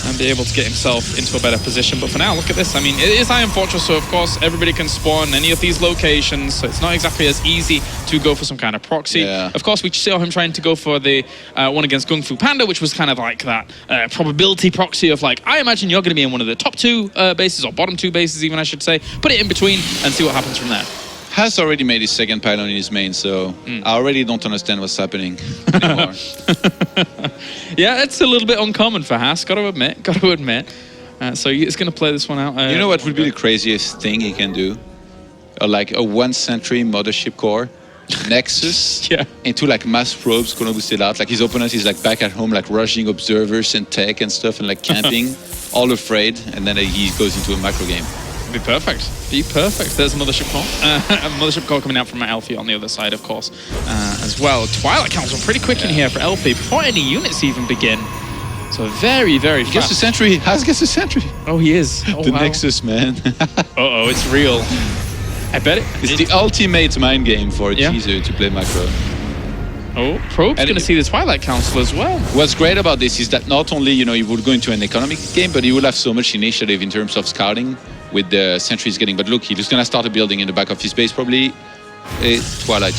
[SPEAKER 5] and be able to get himself into a better position. But for now, look at this. I mean, it is Iron Fortress, so of course everybody can spawn any of these locations. So it's not exactly as easy to go for some kind of proxy.
[SPEAKER 6] Yeah.
[SPEAKER 5] Of course, we saw him trying to go for the one against Kung Fu Panda, which was kind of like that probability proxy of like, I imagine you're going to be in one of the top 2 bases, or bottom 2 bases even, I should say. Put it in between and see what happens from there.
[SPEAKER 6] Has already made his second pylon in his main, so I already don't understand what's happening anymore.
[SPEAKER 5] Yeah, it's a little bit uncommon for Haas, gotta admit. So he's gonna play this one out.
[SPEAKER 6] You know what would be the craziest thing he can do? Like a 1 century mothership core, Nexus, into like mass probes, gonna boost it out. Like his opponent is like back at home, like rushing observers and tech and stuff, and like camping, all afraid, and then he goes into a macro game.
[SPEAKER 5] Be perfect. Be perfect. There's a mothership core. A mothership core coming out from elfi on the other side, of course, as well. Twilight Council pretty quick in here for elfi before any units even begin. So very, very fast.
[SPEAKER 6] Gets a sentry. Has gets a sentry.
[SPEAKER 5] Oh, he is. Oh,
[SPEAKER 6] the
[SPEAKER 5] wow.
[SPEAKER 6] Nexus, man.
[SPEAKER 5] Uh-oh, it's real. I bet it.
[SPEAKER 6] It's the ultimate mind game for a cheeser to play macro.
[SPEAKER 5] Oh, Probe's going to see the Twilight Council as well.
[SPEAKER 6] What's great about this is that not only, you know, you would go into an economic game, but you will have so much initiative in terms of scouting with the sentries getting. But look, he's going to start a building in the back of his base, probably a Twilight,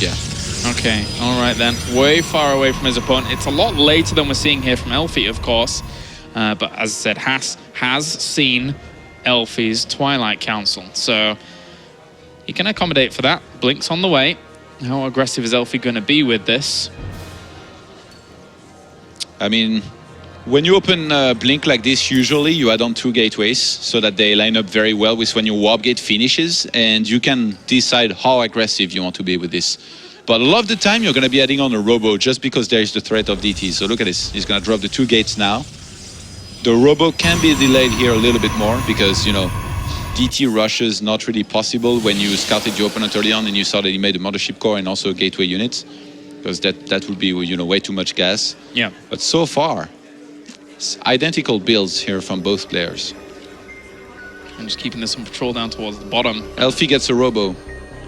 [SPEAKER 5] Okay, all right then. Way far away from his opponent. It's a lot later than we're seeing here from elfi, of course. But as I said, Haas has seen elfi's Twilight Council. So he can accommodate for that. Blink's on the way. How aggressive is elfi going to be with this?
[SPEAKER 6] I mean, when you open Blink like this, usually you add on 2 gateways so that they line up very well with when your warp gate finishes, and you can decide how aggressive you want to be with this. But a lot of the time, you're going to be adding on a robo just because there is the threat of DT. So look at this. He's going to drop the 2 gates now. The robo can be delayed here a little bit more because, you know, DT rushes not really possible when you scouted your opponent early on and you saw that he made a mothership core and also gateway units, because that would be, you know, way too much gas.
[SPEAKER 5] Yeah.
[SPEAKER 6] But so far, it's identical builds here from both players.
[SPEAKER 5] I'm just keeping this on patrol down towards the bottom.
[SPEAKER 6] elfi gets a robo.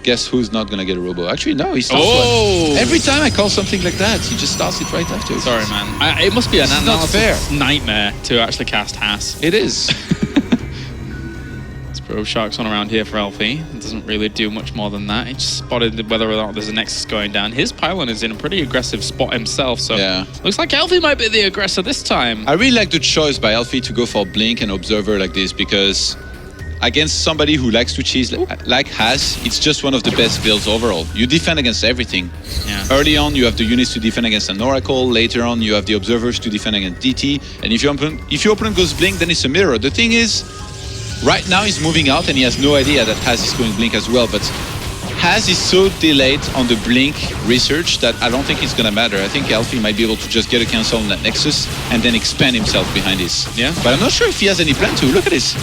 [SPEAKER 6] guess who's not gonna get a robo? Actually, no, he starts
[SPEAKER 5] Oh!
[SPEAKER 6] one. Every time I call something like that, he just starts it right after.
[SPEAKER 5] Sorry, man. It must be an
[SPEAKER 6] It's not fair.
[SPEAKER 5] nightmare to actually cast Haas.
[SPEAKER 6] It is.
[SPEAKER 5] This Probe Shark's on around here for elfi. It doesn't really do much more than that. He just spotted whether or not there's a Nexus going down. His pylon is in a pretty aggressive spot himself, so
[SPEAKER 6] Yeah.
[SPEAKER 5] looks like elfi might be the aggressor this time.
[SPEAKER 6] I really like the choice by elfi to go for Blink and Observer like this, because against somebody who likes to cheese like Has, it's just one of the best builds overall. You defend against everything.
[SPEAKER 5] Yeah.
[SPEAKER 6] Early on, you have the units to defend against an Oracle. Later on, you have the Observers to defend against DT. And if your opponent goes Blink, then it's a mirror. The thing is, right now he's moving out and he has no idea that Has is going Blink as well. But Has is so delayed on the Blink research that I don't think it's going to matter. I think elfi might be able to just get a cancel on that Nexus and then expand himself behind this.
[SPEAKER 5] Yeah.
[SPEAKER 6] But I'm not sure if he has any plan to. Look at this.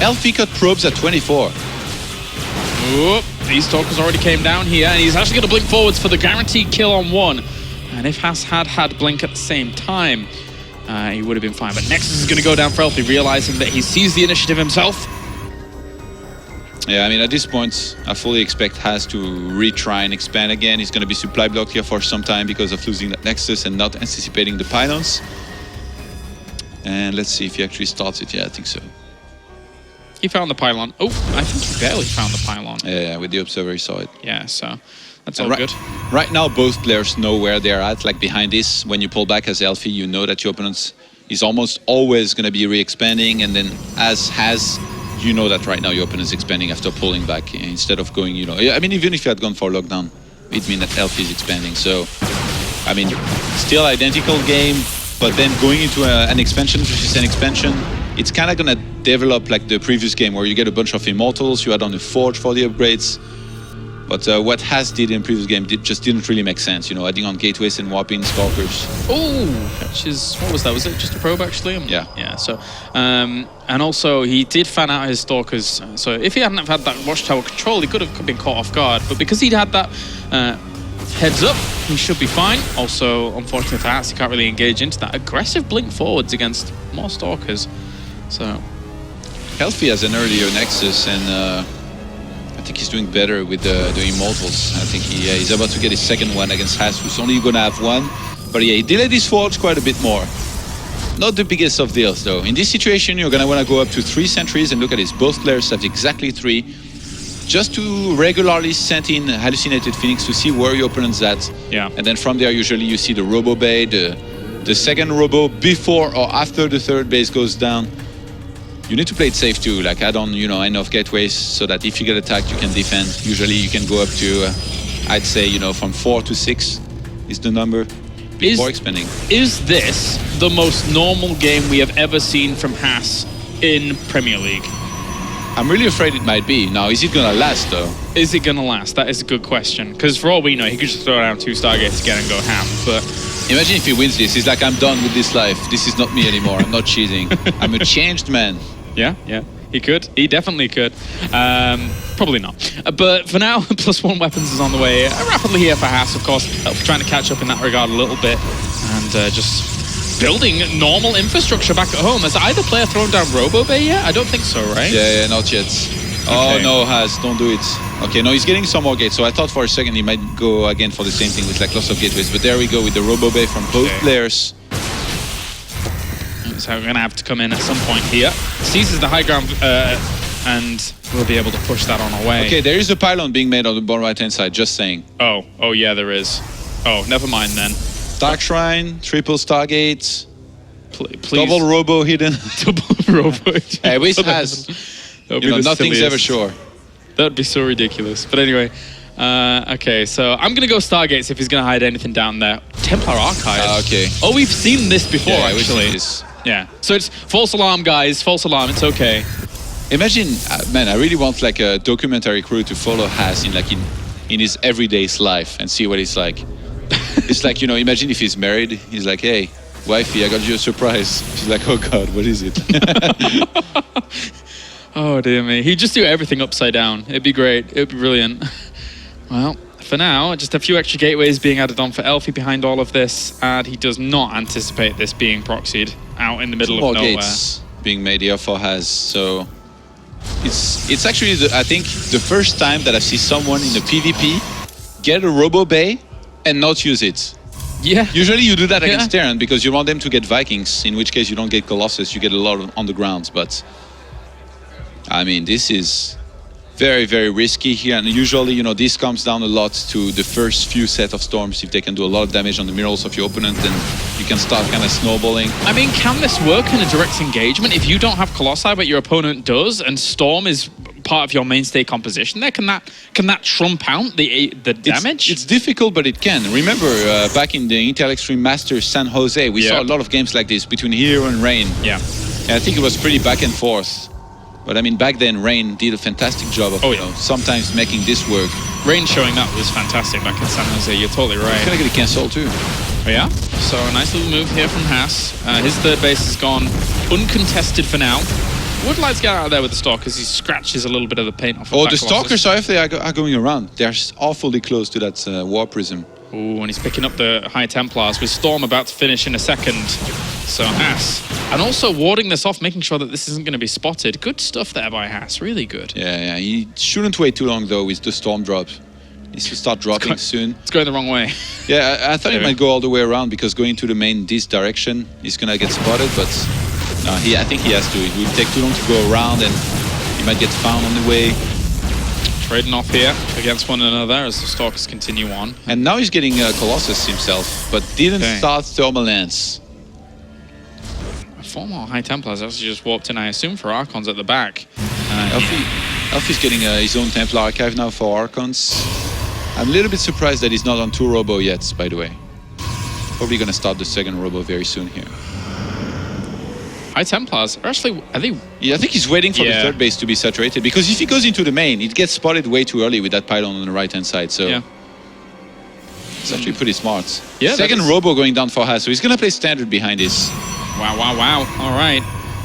[SPEAKER 6] elfi cut probes at 24.
[SPEAKER 5] Oop, these Stalkers already came down here, and he's actually going to blink forwards for the guaranteed kill on one. And if Has had blink at the same time, he would have been fine. But Nexus is going to go down for elfi, realizing that he sees the initiative himself.
[SPEAKER 6] Yeah, I mean, at this point, I fully expect Has to retry and expand again. He's going to be supply blocked here for some time because of losing that Nexus and not anticipating the pylons. And let's see if he actually starts it. Yeah, I think so.
[SPEAKER 5] He found the pylon. Oh, I think he barely found the pylon.
[SPEAKER 6] Yeah, with the Observer, he saw it.
[SPEAKER 5] Yeah, so that's all
[SPEAKER 6] right,
[SPEAKER 5] good.
[SPEAKER 6] Right now, both players know where they're at. Like behind this, when you pull back as elfi, you know that your opponent is almost always going to be re-expanding. And then as Has, you know that right now your opponent is expanding after pulling back instead of going, you know. I mean, even if you had gone for lockdown, it means that elfi is expanding. So, I mean, still identical game, but then going into an expansion versus an expansion, it's kind of going to develop like the previous game where you get a bunch of Immortals, you add on a Forge for the upgrades. But what Has did in previous game just didn't really make sense, you know, adding on Gateways and Warping Stalkers.
[SPEAKER 5] Oh, which is, what was that? Was it just a probe actually?
[SPEAKER 6] Yeah.
[SPEAKER 5] Yeah, so, and also he did fan out his Stalkers. So if he hadn't have had that Watchtower control, he could have been caught off guard. But because he'd had that heads up, he should be fine. Also, unfortunately for Has, he can't really engage into that. Aggressive blink forwards against more Stalkers. So
[SPEAKER 6] elfi has an earlier Nexus, and I think he's doing better with the Immortals. I think he's about to get his second one against Has, who's only going to have one. But yeah, he delayed his Forge quite a bit more. Not the biggest of deals, though. In this situation, you're going to want to go up to 3 sentries, and look at this. Both players have exactly 3. Just to regularly send in Hallucinated Phoenix to see where your opponent's at.
[SPEAKER 5] Yeah.
[SPEAKER 6] And then from there, usually you see the Robo Bay, the second Robo before or after the third base goes down. You need to play it safe too, like add on, you know, enough gateways so that if you get attacked, you can defend. Usually you can go up to, I'd say, you know, from 4 to 6 is the number before expanding.
[SPEAKER 5] Is this the most normal game we have ever seen from Has in Premier League?
[SPEAKER 6] I'm really afraid it might be. Now, is it going to last, though?
[SPEAKER 5] Is it going to last? That is a good question. Because for all we know, he could just throw down 2 Stargates again and go ham. But
[SPEAKER 6] imagine if he wins this. He's like, I'm done with this life. This is not me anymore. I'm not cheating. I'm a changed man.
[SPEAKER 5] yeah, he could. He definitely could. Probably not. But for now, +1 weapons is on the way rapidly here for Has, of course. Trying to catch up in that regard a little bit. And just building normal infrastructure back at home. Has either player thrown down Robo Bay yet? I don't think so, right?
[SPEAKER 6] Yeah, not yet. Oh, no, Has, don't do it. Okay, no, he's getting some more gates. So I thought for a second he might go again for the same thing with like lots of gateways. But there we go with the Robo Bay from both players.
[SPEAKER 5] So we're going to have to come in at some point here. Seizes the high ground and we'll be able to push that on our way.
[SPEAKER 6] Okay, there is a pylon being made on the bottom right-hand side, just saying.
[SPEAKER 5] Oh yeah, there is. Oh, never mind then.
[SPEAKER 6] Dark Shrine, triple Stargate,
[SPEAKER 5] Please.
[SPEAKER 6] double Robo hidden.
[SPEAKER 5] Double Robo.
[SPEAKER 6] Hey, which Has, you know, nothing's ever sure.
[SPEAKER 5] That would be so ridiculous. But anyway, okay, so I'm going to go Stargates if he's going to hide anything down there. Templar Archives.
[SPEAKER 6] Okay.
[SPEAKER 5] Oh, we've seen this before,
[SPEAKER 6] Yeah, we've
[SPEAKER 5] actually.
[SPEAKER 6] seen this.
[SPEAKER 5] Yeah, so it's false alarm, guys. False alarm, it's okay.
[SPEAKER 6] Imagine, man, I really want like a documentary crew to follow Has in his everyday life and see what it's like. It's like, you know, imagine if he's married. He's like, hey, wifey, I got you a surprise. She's like, oh God, what is it?
[SPEAKER 5] Oh dear me. He'd just do everything upside down. It'd be great. It'd be brilliant. Well, for now, just a few extra gateways being added on for elfi behind all of this, and he does not anticipate this being proxied out in the middle of
[SPEAKER 6] More
[SPEAKER 5] nowhere.
[SPEAKER 6] gates being made here for Has, so it's actually, I think, the first time that I see someone in the PvP get a Robo Bay and not use it.
[SPEAKER 5] Yeah.
[SPEAKER 6] Usually you do that against Terran because you want them to get Vikings, in which case you don't get Colossus, you get a lot on the ground. But, I mean, this is very, very risky here. And usually, you know, this comes down a lot to the first few set of Storms. If they can do a lot of damage on the minerals of your opponent, then you can start kind of snowballing.
[SPEAKER 5] I mean, can this work in a direct engagement? If you don't have Colossi, but your opponent does, and Storm is part of your mainstay composition there, can that trump out the damage?
[SPEAKER 6] It's difficult, but it can. Remember, back in the Intel Extreme Masters San Jose, we saw a lot of games like this between Hero and Rain.
[SPEAKER 5] Yeah.
[SPEAKER 6] And I think it was pretty back and forth. But I mean, back then, Rain did a fantastic job of you know, sometimes making this work.
[SPEAKER 5] Rain showing up was fantastic back in San Jose. You're totally right.
[SPEAKER 6] It's gonna get cancelled too.
[SPEAKER 5] Oh, yeah. So a nice little move here from Haas. His third base has gone uncontested for now. Would like to get out of there with the Stalkers. He scratches a little bit of the paint off.
[SPEAKER 6] Oh, the Stalkers are, if they are going around, they're awfully close to that War Prism.
[SPEAKER 5] Ooh, and he's picking up the High Templars with Storm about to finish in a second. So Haas. And also warding this off, making sure that this isn't going to be spotted. Good stuff there by Haas. Really good.
[SPEAKER 6] Yeah. He shouldn't wait too long, though, with the Storm drop. He needs to start dropping soon.
[SPEAKER 5] It's going the wrong way.
[SPEAKER 6] Yeah, I thought he might go all the way around because going to the main this direction, he's going to get spotted, but no, I think he has to. It will take too long to go around and he might get found on the way.
[SPEAKER 5] Trading off here against one another as the Stalkers continue on.
[SPEAKER 6] And now he's getting Colossus himself, but didn't start Thermal Lance.
[SPEAKER 5] 4 more High Templars actually just warped in, I assume, for Archons at the back.
[SPEAKER 6] Elfi's getting his own Templar Archive now for Archons. I'm a little bit surprised that he's not on 2 Robo yet, by the way. Probably going to start the second Robo very soon here.
[SPEAKER 5] High Templars are actually, are they?
[SPEAKER 6] Yeah, I think he's waiting for the third base to be saturated, because if he goes into the main, it gets spotted way too early with that pylon on the right-hand side, so it's actually pretty smart.
[SPEAKER 5] Yeah,
[SPEAKER 6] second Robo going down for Haas, so he's going to play standard behind this.
[SPEAKER 5] Wow. All right.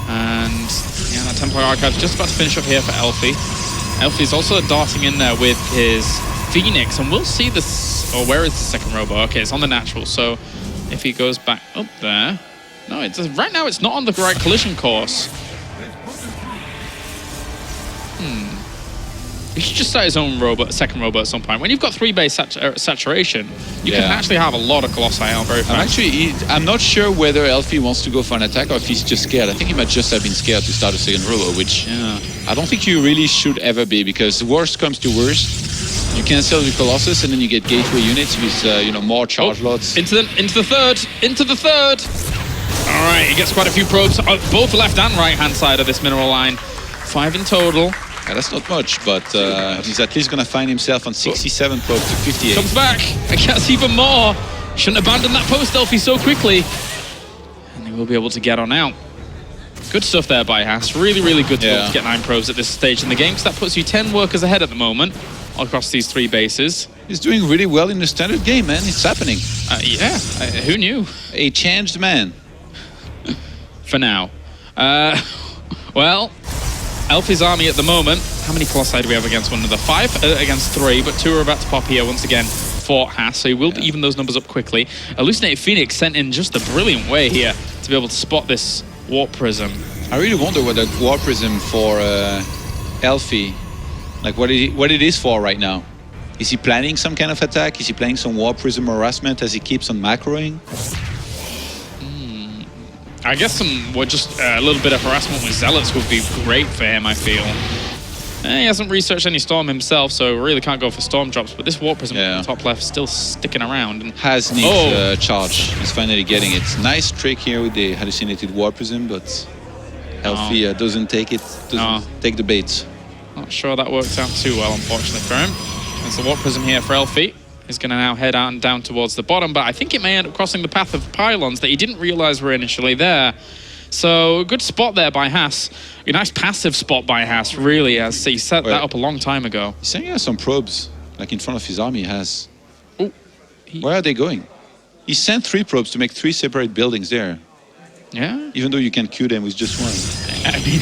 [SPEAKER 5] And yeah, that Templar Archive's just about to finish up here for Elfi. Elfi's also darting in there with his Phoenix, and we'll see this. Oh, where is the second Robo? Okay, it's on the natural, so if he goes back up there. No, it does, right now it's not on the right collision course. He should just start his own second Robo at some point. When you've got 3 base saturation, you can actually have a lot of Colossi out very fast.
[SPEAKER 6] I'm not sure whether Elfi wants to go for an attack or if he's just scared. I think he might just have been scared to start a second Robo, which I don't think you really should ever be, because worst comes to worst, you cancel the Colossus and then you get gateway units with you know, more charge lots.
[SPEAKER 5] Into the third. All right, he gets quite a few probes, both left and right-hand side of this mineral line. 5 in total.
[SPEAKER 6] Yeah, that's not much, but he's at least going to find himself on 67 probes to 58.
[SPEAKER 5] Comes back and gets even more. Shouldn't abandon that post Elfi so quickly. And he will be able to get on out. Good stuff there by Haas. Really, really good to be able to get 9 probes at this stage in the game, because that puts you 10 workers ahead at the moment across these 3 bases.
[SPEAKER 6] He's doing really well in the standard game, man. It's happening.
[SPEAKER 5] Who knew?
[SPEAKER 6] A changed man.
[SPEAKER 5] For now. Well, Elfi's army at the moment, how many Colossi do we have against one another? 5 against 3, but 2 are about to pop here once again for Haas, so he will even those numbers up quickly. Hallucinated Phoenix sent in just a brilliant way here to be able to spot this Warp Prism.
[SPEAKER 6] I really wonder what that Warp Prism for Elfi, like what it is for right now. Is he planning some kind of attack? Is he planning some Warp Prism harassment as he keeps on macroing?
[SPEAKER 5] I guess just a little bit of harassment with Zealots would be great for him, I feel. He hasn't researched any Storm himself, so really can't go for Storm drops, but this Warp Prism on the top left still sticking around. And
[SPEAKER 6] Has needs charge. He's finally getting it. Nice trick here with the hallucinated Warp Prism, but Elfi doesn't take it, doesn't take the bait.
[SPEAKER 5] Not sure that works out too well, unfortunately for him. There's the Warp Prism here for Elfi. He's going to now head out and down towards the bottom, but I think it may end up crossing the path of pylons that he didn't realize were initially there. So, good spot there by Haas. A nice passive spot by Haas, really, as he set that up a long time ago.
[SPEAKER 6] He's saying he has some probes, like in front of his army. He has.
[SPEAKER 5] Oh,
[SPEAKER 6] where are they going? He sent 3 probes to make 3 separate buildings there.
[SPEAKER 5] Yeah.
[SPEAKER 6] Even though you can queue them with just one.
[SPEAKER 5] I mean,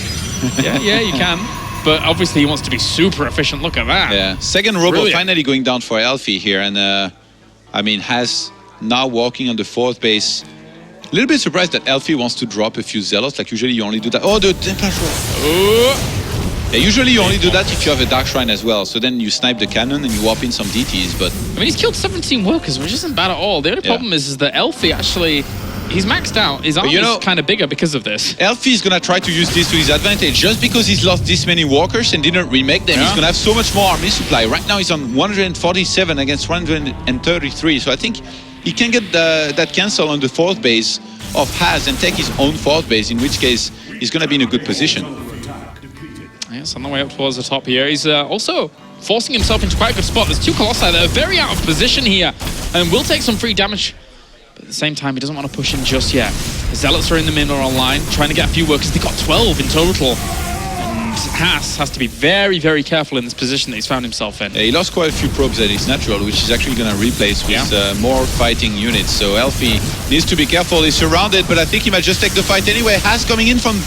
[SPEAKER 5] yeah, you can. But obviously he wants to be super efficient. Look at that.
[SPEAKER 6] Yeah. Second Robo finally going down for Elfi here. And I mean, Has now walking on the 4th base. A little bit surprised that Elfi wants to drop a few Zealots. Like usually you only do that. Oh, the Templar. Yeah, usually you only do that if you have a Dark Shrine as well. So then you snipe the cannon and you warp in some DTs, but...
[SPEAKER 5] I mean, he's killed 17 workers, which isn't bad at all. The only problem is that elfi actually... He's maxed out. His army's kind of bigger because of this.
[SPEAKER 6] elfi is gonna try to use this to his advantage. Just because he's lost this many walkers and didn't remake them, he's gonna have so much more army supply. Right now he's on 147 against 133. So I think he can get that cancel on the 4th base of Haz and take his own 4th base, in which case he's gonna be in a good position.
[SPEAKER 5] Yes, on the way up towards the top here. He's also forcing himself into quite a good spot. There's 2 Colossi that are very out of position here and will take some free damage. But at the same time, he doesn't want to push in just yet. The Zealots are in the middle online, trying to get a few workers. They've got 12 in total. And has to be very, very careful in this position that he's found himself in.
[SPEAKER 6] Yeah, he lost quite a few probes at his natural, which is actually going to replace with more fighting units. So elfi needs to be careful. He's surrounded, but I think he might just take the fight anyway. Has coming in from...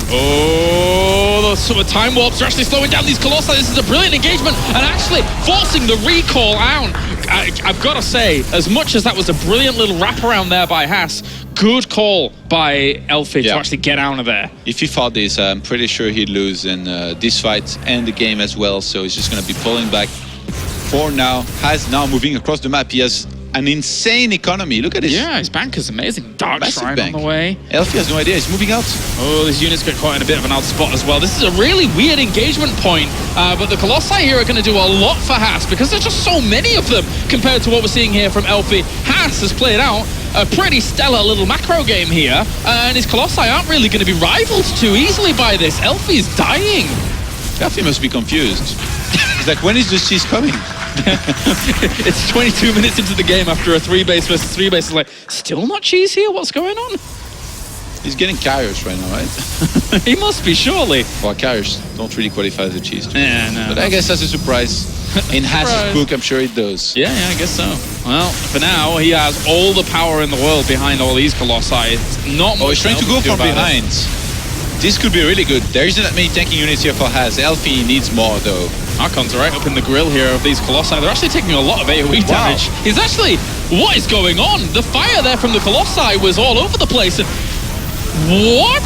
[SPEAKER 5] Oh, those sort of time warps are actually slowing down these Colossi. This is a brilliant engagement and actually forcing the recall out. I've got to say, as much as that was a brilliant little wraparound there by Haas, good call by elfi to actually get out of there.
[SPEAKER 6] If he fought this, I'm pretty sure he'd lose in this fight and the game as well. So he's just going to be pulling back for now. Has now moving across the map. He has an insane economy. Look at this.
[SPEAKER 5] Yeah, his bank is amazing. Dark Shrine
[SPEAKER 6] bank
[SPEAKER 5] on the way.
[SPEAKER 6] elfi has no idea. He's moving out.
[SPEAKER 5] Oh, these units get caught in a bit of an odd spot as well. This is a really weird engagement point, but the Colossi here are going to do a lot for Haas because there's just so many of them compared to what we're seeing here from elfi. Haas has played out a pretty stellar little macro game here, and his Colossi aren't really going to be rivaled too easily by this. elfi's dying.
[SPEAKER 6] elfi must be confused. He's like, when is the cheese coming?
[SPEAKER 5] It's 22 minutes into the game after a 3-base versus 3-base. It's like, still not cheese here? What's going on?
[SPEAKER 6] He's getting carriers right now, right?
[SPEAKER 5] He must be, surely.
[SPEAKER 6] Well, carriers don't really qualify as a cheese.
[SPEAKER 5] Yeah, no.
[SPEAKER 6] But I guess that's a surprise. In Haas's book, I'm sure it does.
[SPEAKER 5] Yeah, I guess so. Well, for now, he has all the power in the world behind all these Colossi. It's not much
[SPEAKER 6] he's trying to go from behind. This could be really good. There isn't that many tanking units here for Haas. elfi needs more, though.
[SPEAKER 5] Archons are right up in the grill here of these Colossi. They're actually taking a lot of AoE damage. He's actually... What is going on? The fire there from the Colossi was all over the place. What?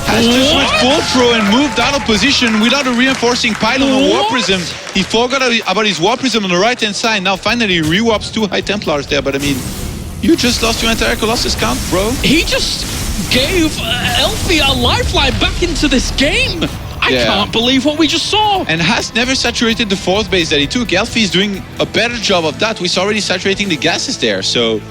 [SPEAKER 6] Has just went full throw and moved out of position without a reinforcing pylon or War Prism. He forgot about his War Prism on the right-hand side. Now finally re-warps 2 High Templars there. But I mean, you just lost your entire Colossus count, bro.
[SPEAKER 5] He just gave elfi a lifeline back into this game. I can't believe what we just saw.
[SPEAKER 6] And Haas never saturated the 4th base that he took. elfi is doing a better job of that. He's already saturating the gases there. So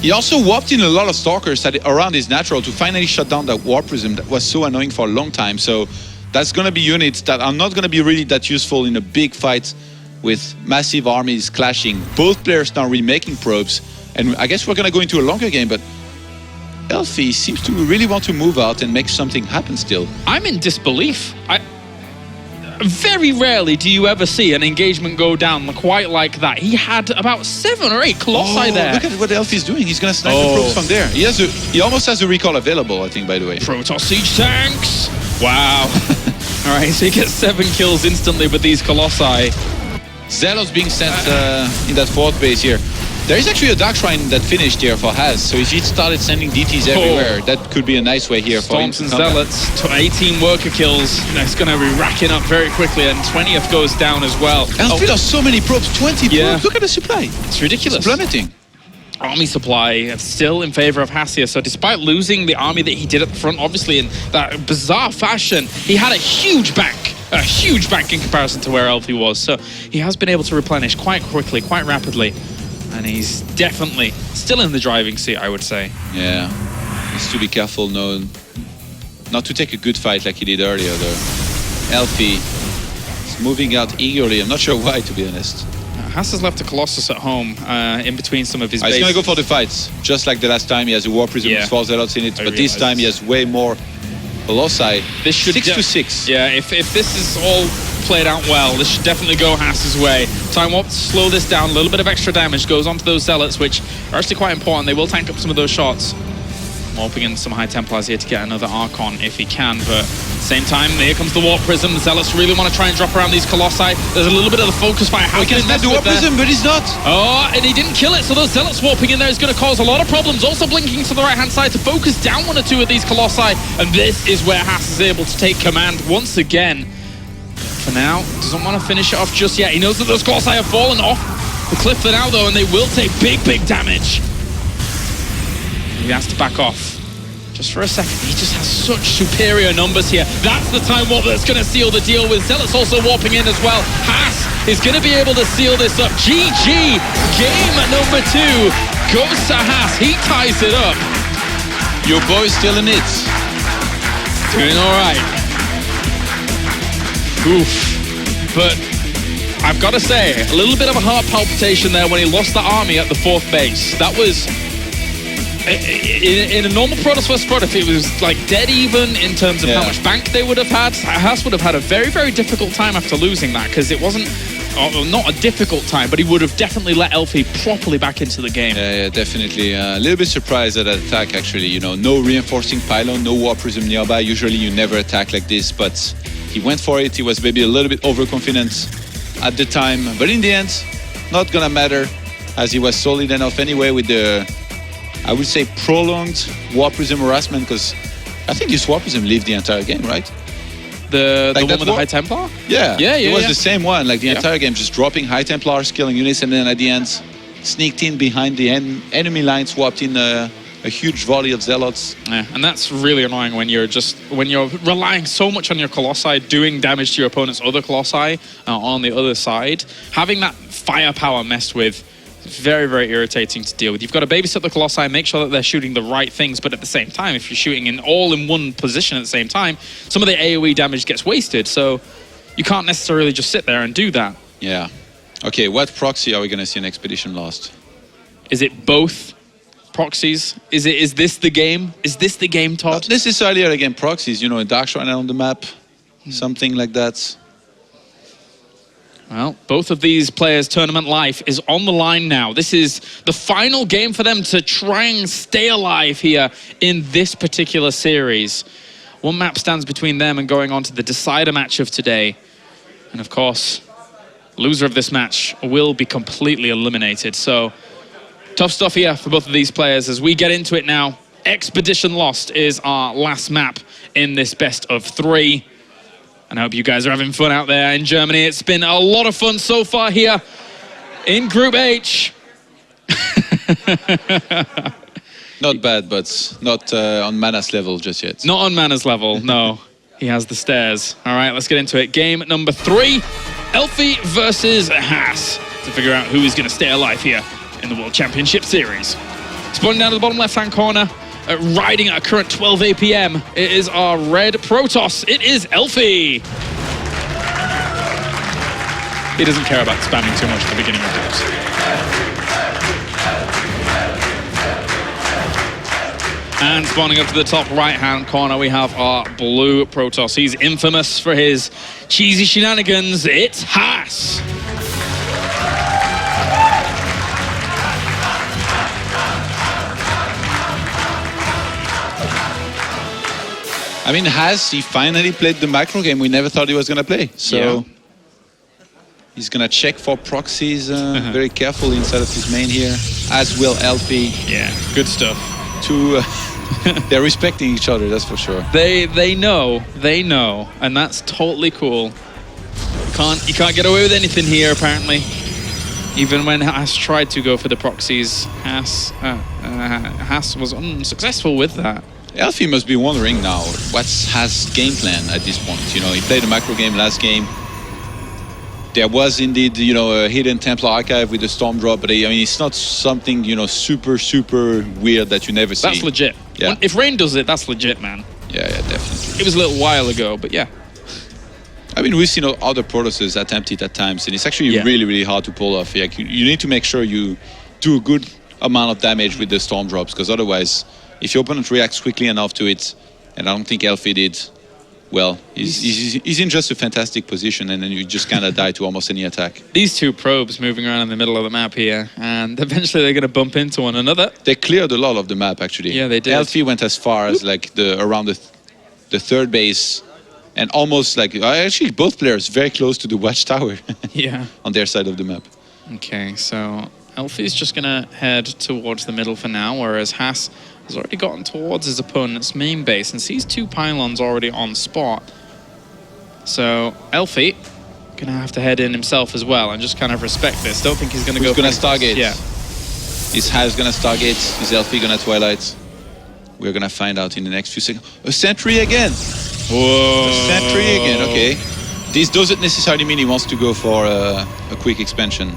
[SPEAKER 6] he also warped in a lot of Stalkers around his natural to finally shut down that War Prism that was so annoying for a long time. So that's going to be units that are not going to be really that useful in a big fight with massive armies clashing. Both players now remaking probes. And I guess we're going to go into a longer game, but elfi seems to really want to move out and make something happen still.
[SPEAKER 5] I'm in disbelief. Very rarely do you ever see an engagement go down quite like that. He had about 7 or 8 Colossi there.
[SPEAKER 6] Look at what elfi is doing. He's going to snipe the probes from there. He almost has a recall available, I think, by the way.
[SPEAKER 5] Protoss siege tanks. Wow. All right, so he gets 7 kills instantly with these Colossi.
[SPEAKER 6] Zealots being sent in that 4th base here. There is actually a Dark Shrine that finished here for Haas, so if he started sending DTs everywhere, that could be a nice way here for him.
[SPEAKER 5] Storms and Zealots to 18 worker kills. It's going to be racking up very quickly, and 20th goes down as well.
[SPEAKER 6] elfi lost so many probes, 20 probes. Look at the supply.
[SPEAKER 5] It's ridiculous.
[SPEAKER 6] It's plummeting.
[SPEAKER 5] Army supply still in favor of Haas here. So despite losing the army that he did at the front, obviously in that bizarre fashion, he had a huge bank in comparison to where elfi was. So he has been able to replenish quite quickly, quite rapidly. And he's definitely still in the driving seat, I would say.
[SPEAKER 6] Yeah, needs to be careful not to take a good fight like he did earlier, though. elfi is moving out eagerly. I'm not sure why, to be honest.
[SPEAKER 5] Haas has left a Colossus at home in between some of his bases.
[SPEAKER 6] He's going to go for the fights. Just like the last time, he has a War Prism with 4 Zealots in it. But this time, he has way more Colossi.
[SPEAKER 5] This should
[SPEAKER 6] 6 to 6.
[SPEAKER 5] Yeah, if this is all played out well, this should definitely go Haas's way. Time Warp to slow this down. A little bit of extra damage goes onto those Zealots, which are actually quite important. They will tank up some of those shots. Warping in some High Templars here to get another Archon if he can, but at the same time, here comes the Warp Prism. The Zealots really want to try and drop around these Colossi. There's a little bit of the focus fire.
[SPEAKER 6] He can snipe the Warp Prism, but he's not.
[SPEAKER 5] Oh, and he didn't kill it, so those Zealots warping in there is going to cause a lot of problems. Also blinking to the right-hand side to focus down 1 or 2 of these Colossi, and this is where Haas is able to take command once again. for now. Doesn't want to finish it off just yet. He knows that those Colossi have fallen off the cliff for now, though, and they will take big, big damage. He has to back off. Just for a second, he just has such superior numbers here. That's the time warp that's going to seal the deal with Zealot's also warping in as well. Haas is going to be able to seal this up. GG! Game number 2 goes to Haas. He ties it up.
[SPEAKER 6] Your boy's still in it.
[SPEAKER 5] Doing all right. Oof. But I've got to say, a little bit of a heart palpitation there when he lost the army at the 4th base. That was... In a normal Protoss vs. Protoss, if it was like dead even in terms of how much bank they would have had, Haas would have had a very, very difficult time after losing that, because it wasn't, not a difficult time, but he would have definitely let elfi properly back into the game.
[SPEAKER 6] Yeah, definitely. A little bit surprised at that attack, actually. You know, no reinforcing pylon, no warp prism nearby. Usually you never attack like this, but he went for it. He was maybe a little bit overconfident at the time, but in the end, not gonna matter, as he was solid enough anyway with the, I would say, prolonged Warp Prism harassment, because I think this Warp Prism lived the entire game, right?
[SPEAKER 5] The
[SPEAKER 6] like
[SPEAKER 5] one with the High Templar?
[SPEAKER 6] Yeah, it was the same one, like the entire game, just dropping High Templars, killing units, and then at the end, sneaked in behind the enemy lines, swapped in a huge volley of Zealots.
[SPEAKER 5] Yeah, and that's really annoying when you're relying so much on your Colossi, doing damage to your opponent's other Colossi on the other side. Having that firepower messed with, very, very irritating to deal with. You've got to babysit the Colossi, make sure that they're shooting the right things, but at the same time, if you're shooting in all in one position at the same time, some of the AoE damage gets wasted, so you can't necessarily just sit there and do that.
[SPEAKER 6] Yeah. Okay, what proxy are we going to see in Expedition Lost?
[SPEAKER 5] Is it both proxies? Is this the game? Is this the game, Todd?
[SPEAKER 6] Not necessarily again proxies, you know, a Dark Shrine on the map, something like that.
[SPEAKER 5] Well, both of these players' tournament life is on the line now. This is the final game for them to try and stay alive here in this particular series. One map stands between them and going on to the decider match of today. And of course, loser of this match will be completely eliminated. So, tough stuff here for both of these players as we get into it now. Expedition Lost is our last map in this best of 3. And I hope you guys are having fun out there in Germany. It's been a lot of fun so far here in Group H.
[SPEAKER 6] Not bad, but not on Mana's level just yet.
[SPEAKER 5] Not on Mana's level, no. He has the stairs. All right, let's get into it. Game number 3, elfi versus Haas, to figure out who is going to stay alive here in the World Championship Series. Spawning down to the bottom left-hand corner, riding at a current 12 APM, it is our red Protoss. It is elfi. He doesn't care about spamming too much at the beginning of games. And spawning up to the top right-hand corner, we have our blue Protoss. He's infamous for his cheesy shenanigans. It's Haas.
[SPEAKER 6] I mean, Haas, he finally played the macro game we never thought he was going to play. So he's going to check for proxies very carefully inside of his main here, as will elfi.
[SPEAKER 5] Yeah, good stuff.
[SPEAKER 6] They're respecting each other, that's for sure.
[SPEAKER 5] They know, and that's totally cool. You can't get away with anything here, apparently. Even when Haas tried to go for the proxies, Haas was unsuccessful with that.
[SPEAKER 6] elfi must be wondering now, what's Haas' game plan at this point? You know, he played a macro game last game. There was indeed, you know, a hidden Templar archive with the storm drop, but I mean, it's not something, you know, super, super weird that you never see.
[SPEAKER 5] That's legit.
[SPEAKER 6] Yeah.
[SPEAKER 5] If Rain does it, that's legit, man.
[SPEAKER 6] Yeah, definitely.
[SPEAKER 5] It was a little while ago, but yeah.
[SPEAKER 6] I mean, we've seen other Protosses attempt it at times, and it's actually really, really hard to pull off. Like, you need to make sure you do a good amount of damage with the storm drops, because otherwise, if your opponent reacts quickly enough to it, and I don't think elfi did, well, he's in just a fantastic position, and then you just kind of die to almost any attack.
[SPEAKER 5] These two probes moving around in the middle of the map here, and eventually they're going to bump into one another.
[SPEAKER 6] They cleared a lot of the map, actually.
[SPEAKER 5] Yeah, they did.
[SPEAKER 6] elfi went as far as like around the third base, and almost like actually both players very close to the watchtower.
[SPEAKER 5] Yeah.
[SPEAKER 6] On their side of the map.
[SPEAKER 5] Okay, so elfi's just going to head towards the middle for now, whereas Haas has already gotten towards his opponent's main base and sees 2 pylons already on spot. So elfi gonna have to head in himself as well and just kind of respect this. Don't think he's gonna go.
[SPEAKER 6] Who's gonna Stargate?
[SPEAKER 5] Yeah.
[SPEAKER 6] Is Has gonna Stargate? Is Elfi gonna Twilight? We're gonna find out in the next few seconds. A sentry again!
[SPEAKER 5] Whoa.
[SPEAKER 6] A sentry again, okay. This doesn't necessarily mean he wants to go for a quick expansion.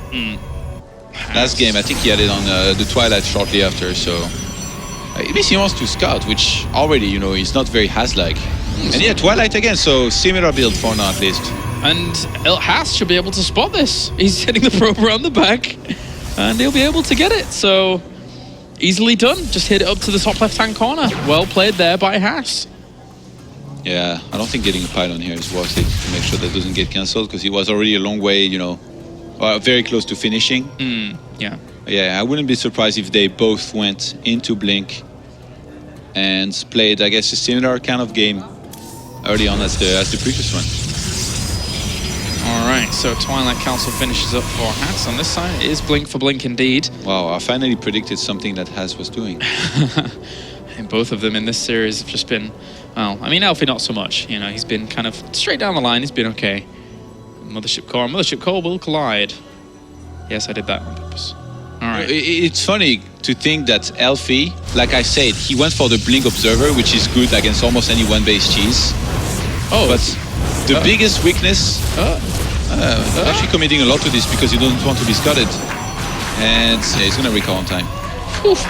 [SPEAKER 6] Last game, I think he had it on the Twilight shortly after, so... It means he wants to scout, which already, you know, is not very Has-like. And yeah, Twilight again, so similar build for now at least.
[SPEAKER 5] And Has should be able to spot this. He's hitting the probe around the back, and he'll be able to get it. So, easily done. Just hit it up to the top left-hand corner. Well played there by Has.
[SPEAKER 6] Yeah, I don't think getting a pylon here is worth it to make sure that doesn't get cancelled, because he was already a long way, you know, very close to finishing.
[SPEAKER 5] Yeah.
[SPEAKER 6] Yeah, I wouldn't be surprised if they both went into Blink and played, I guess, a similar kind of game early on as the previous one.
[SPEAKER 5] All right, so Twilight Council finishes up for Has. On this side, it is Blink for Blink indeed.
[SPEAKER 6] Wow, I finally predicted something that Has was doing.
[SPEAKER 5] And both of them in this series have just been, well, I mean, elfi not so much. You know, he's been kind of straight down the line. He's been okay. Mothership Core will collide. Yes, I did that on purpose. All right.
[SPEAKER 6] It's funny to think that elfi, like I said, he went for the Blink Observer, which is good against almost any one-base cheese.
[SPEAKER 5] Oh,
[SPEAKER 6] but the biggest weakness, actually committing a lot to this because he doesn't want to be scutted. And yeah, he's gonna recall on time.
[SPEAKER 5] Oof.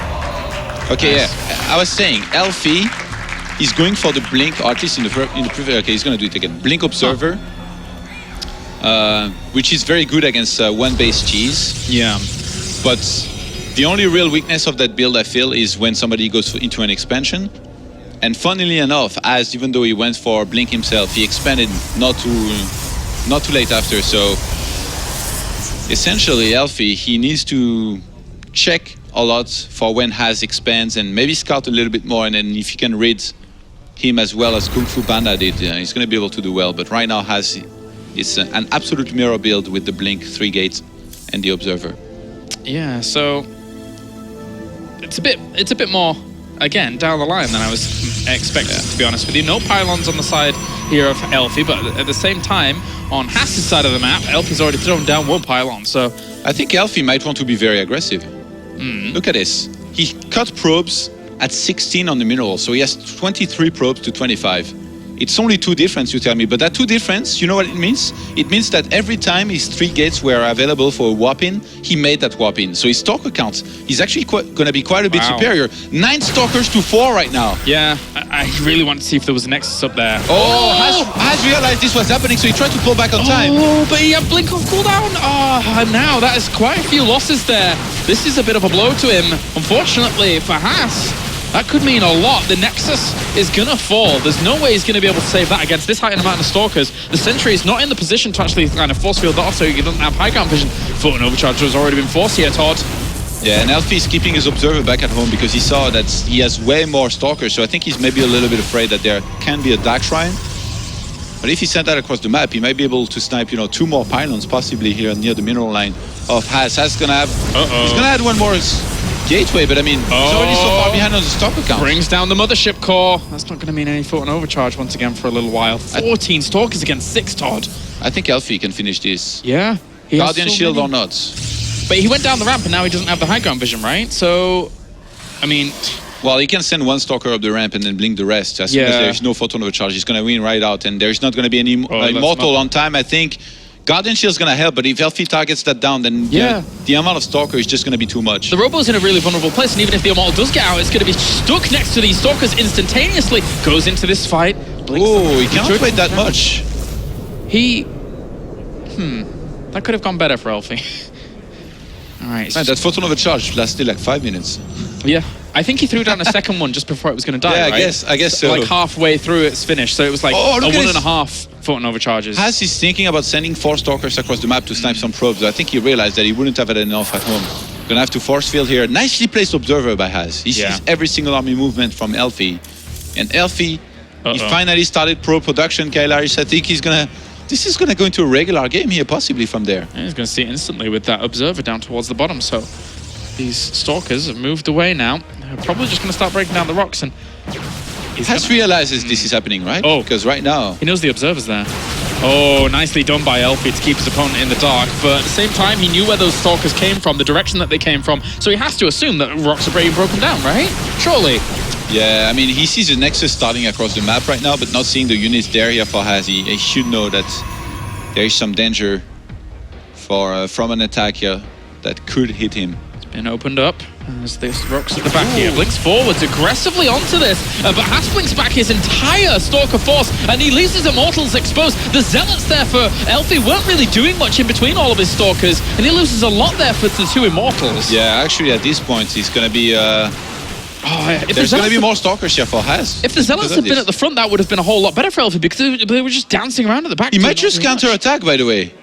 [SPEAKER 6] Okay, nice. Yeah, I was saying, elfi, he's going for the Blink, or at least in the previous, okay, he's gonna do it again. Blink Observer, which is very good against one-base cheese.
[SPEAKER 5] Yeah.
[SPEAKER 6] But the only real weakness of that build, I feel, is when somebody goes into an expansion. And funnily enough, as even though he went for Blink himself, he expanded not too late after. So essentially, elfi, he needs to check a lot for when Has expands and maybe scout a little bit more. And then if he can read him as well as Kung Fu Panda did, he's going to be able to do well. But right now, Has is an absolute mirror build with the Blink, 3 gates, and the Observer.
[SPEAKER 5] Yeah, so it's a bit more, again, down the line than I was expecting, to be honest with you. No pylons on the side here of elfi, but at the same time, on Has's side of the map, elfi's already thrown down 1 pylon, so...
[SPEAKER 6] I think elfi might want to be very aggressive. Look at this. He cut probes at 16 on the mineral, so he has 23 probes to 25. It's only 2 difference, you tell me, but that 2 difference, you know what it means? It means that every time his 3 gates were available for a Whopping, he made that Whopping. So his stalker count is actually going to be quite a bit superior. 9 stalkers to 4 right now.
[SPEAKER 5] Yeah, I really want to see if there was a Nexus up there.
[SPEAKER 6] Oh, Has realized this was happening, so he tried to pull back on time.
[SPEAKER 5] Oh, but he had Blink on cooldown. Oh, and now that is quite a few losses there. This is a bit of a blow to him, unfortunately, for Has. That could mean a lot. The Nexus is gonna fall. There's no way he's gonna be able to save that against this heightened amount of Stalkers. The Sentry is not in the position to actually kind of force field that off, so he doesn't have high ground vision. Photon Overcharge has already been forced here, Todd.
[SPEAKER 6] Yeah, and elfi is keeping his Observer back at home because he saw that he has way more Stalkers, so I think he's maybe a little bit afraid that there can be a Dark Shrine. But if he sent that across the map, he might be able to snipe, you know, 2 more pylons possibly here near the mineral line of Has. Has gonna have... He's gonna add 1 more gateway, but I mean, he's already so far behind on the Stalker count.
[SPEAKER 5] Brings down the Mothership Core. That's not going to mean any Photon Overcharge once again for a little while. 14 Stalkers against 6, Todd.
[SPEAKER 6] I think elfi can finish this.
[SPEAKER 5] Yeah.
[SPEAKER 6] Guardian Shield or not.
[SPEAKER 5] But he went down the ramp and now he doesn't have the high ground vision, right? So, I mean...
[SPEAKER 6] Well, he can send 1 Stalker up the ramp and then blink the rest. As soon as there's no Photon Overcharge, he's going to win right out. And there's not going to be any Immortal on time, I think. Guardian Shield's gonna help, but if elfi targets that down, then the amount of Stalker is just gonna be too much.
[SPEAKER 5] The Robo's in a really vulnerable place, and even if the Immortal does get out, it's gonna be stuck next to these Stalkers instantaneously. Goes into this fight.
[SPEAKER 6] Oh, he can't wait that much.
[SPEAKER 5] That could have gone better for elfi. All right.
[SPEAKER 6] Man, that Photon Overcharge lasted like 5 minutes.
[SPEAKER 5] Yeah. I think he threw down a second one just before it was going to die,
[SPEAKER 6] yeah,
[SPEAKER 5] right?
[SPEAKER 6] I guess so.
[SPEAKER 5] Like halfway through its finish, so it was like a 1.5 Photon Overcharges.
[SPEAKER 6] Has is thinking about sending 4 Stalkers across the map to snipe some probes. I think he realized that he wouldn't have it enough at home. Gonna have to force field here. Nicely placed Observer by Has. He sees every single army movement from elfi. And elfi, he finally started pro production, Kailaris. I think this is gonna go into a regular game here, possibly from there.
[SPEAKER 5] And he's gonna see it instantly with that Observer down towards the bottom, so these Stalkers have moved away now. They're probably just gonna start breaking down the rocks, and
[SPEAKER 6] Has realizes this is happening, right?
[SPEAKER 5] Oh.
[SPEAKER 6] Because right now...
[SPEAKER 5] He knows the Observer's there. Oh, nicely done by elfi to keep his opponent in the dark, but at the same time, he knew where those stalkers came from, the direction that they came from, so he has to assume that rocks are being broken down, right? Surely.
[SPEAKER 6] Yeah, I mean, he sees the Nexus starting across the map right now, but not seeing the units there here for Hazi. He should know that there is some danger from an attack here that could hit him.
[SPEAKER 5] Been opened up as this rocks at the back here. Blinks forwards aggressively onto this, but Haas blinks back his entire Stalker force, and he leaves his Immortals exposed. The Zealots there for elfi weren't really doing much in between all of his Stalkers, and he loses a lot there for the 2 Immortals.
[SPEAKER 6] Yeah, actually at this point, he's going to be... there's going to be more Stalkers here for Haas.
[SPEAKER 5] If the Zealots had been at the front, that would have been a whole lot better for elfi, because they were just dancing around at the back.
[SPEAKER 6] He might just counter-attack, by the way.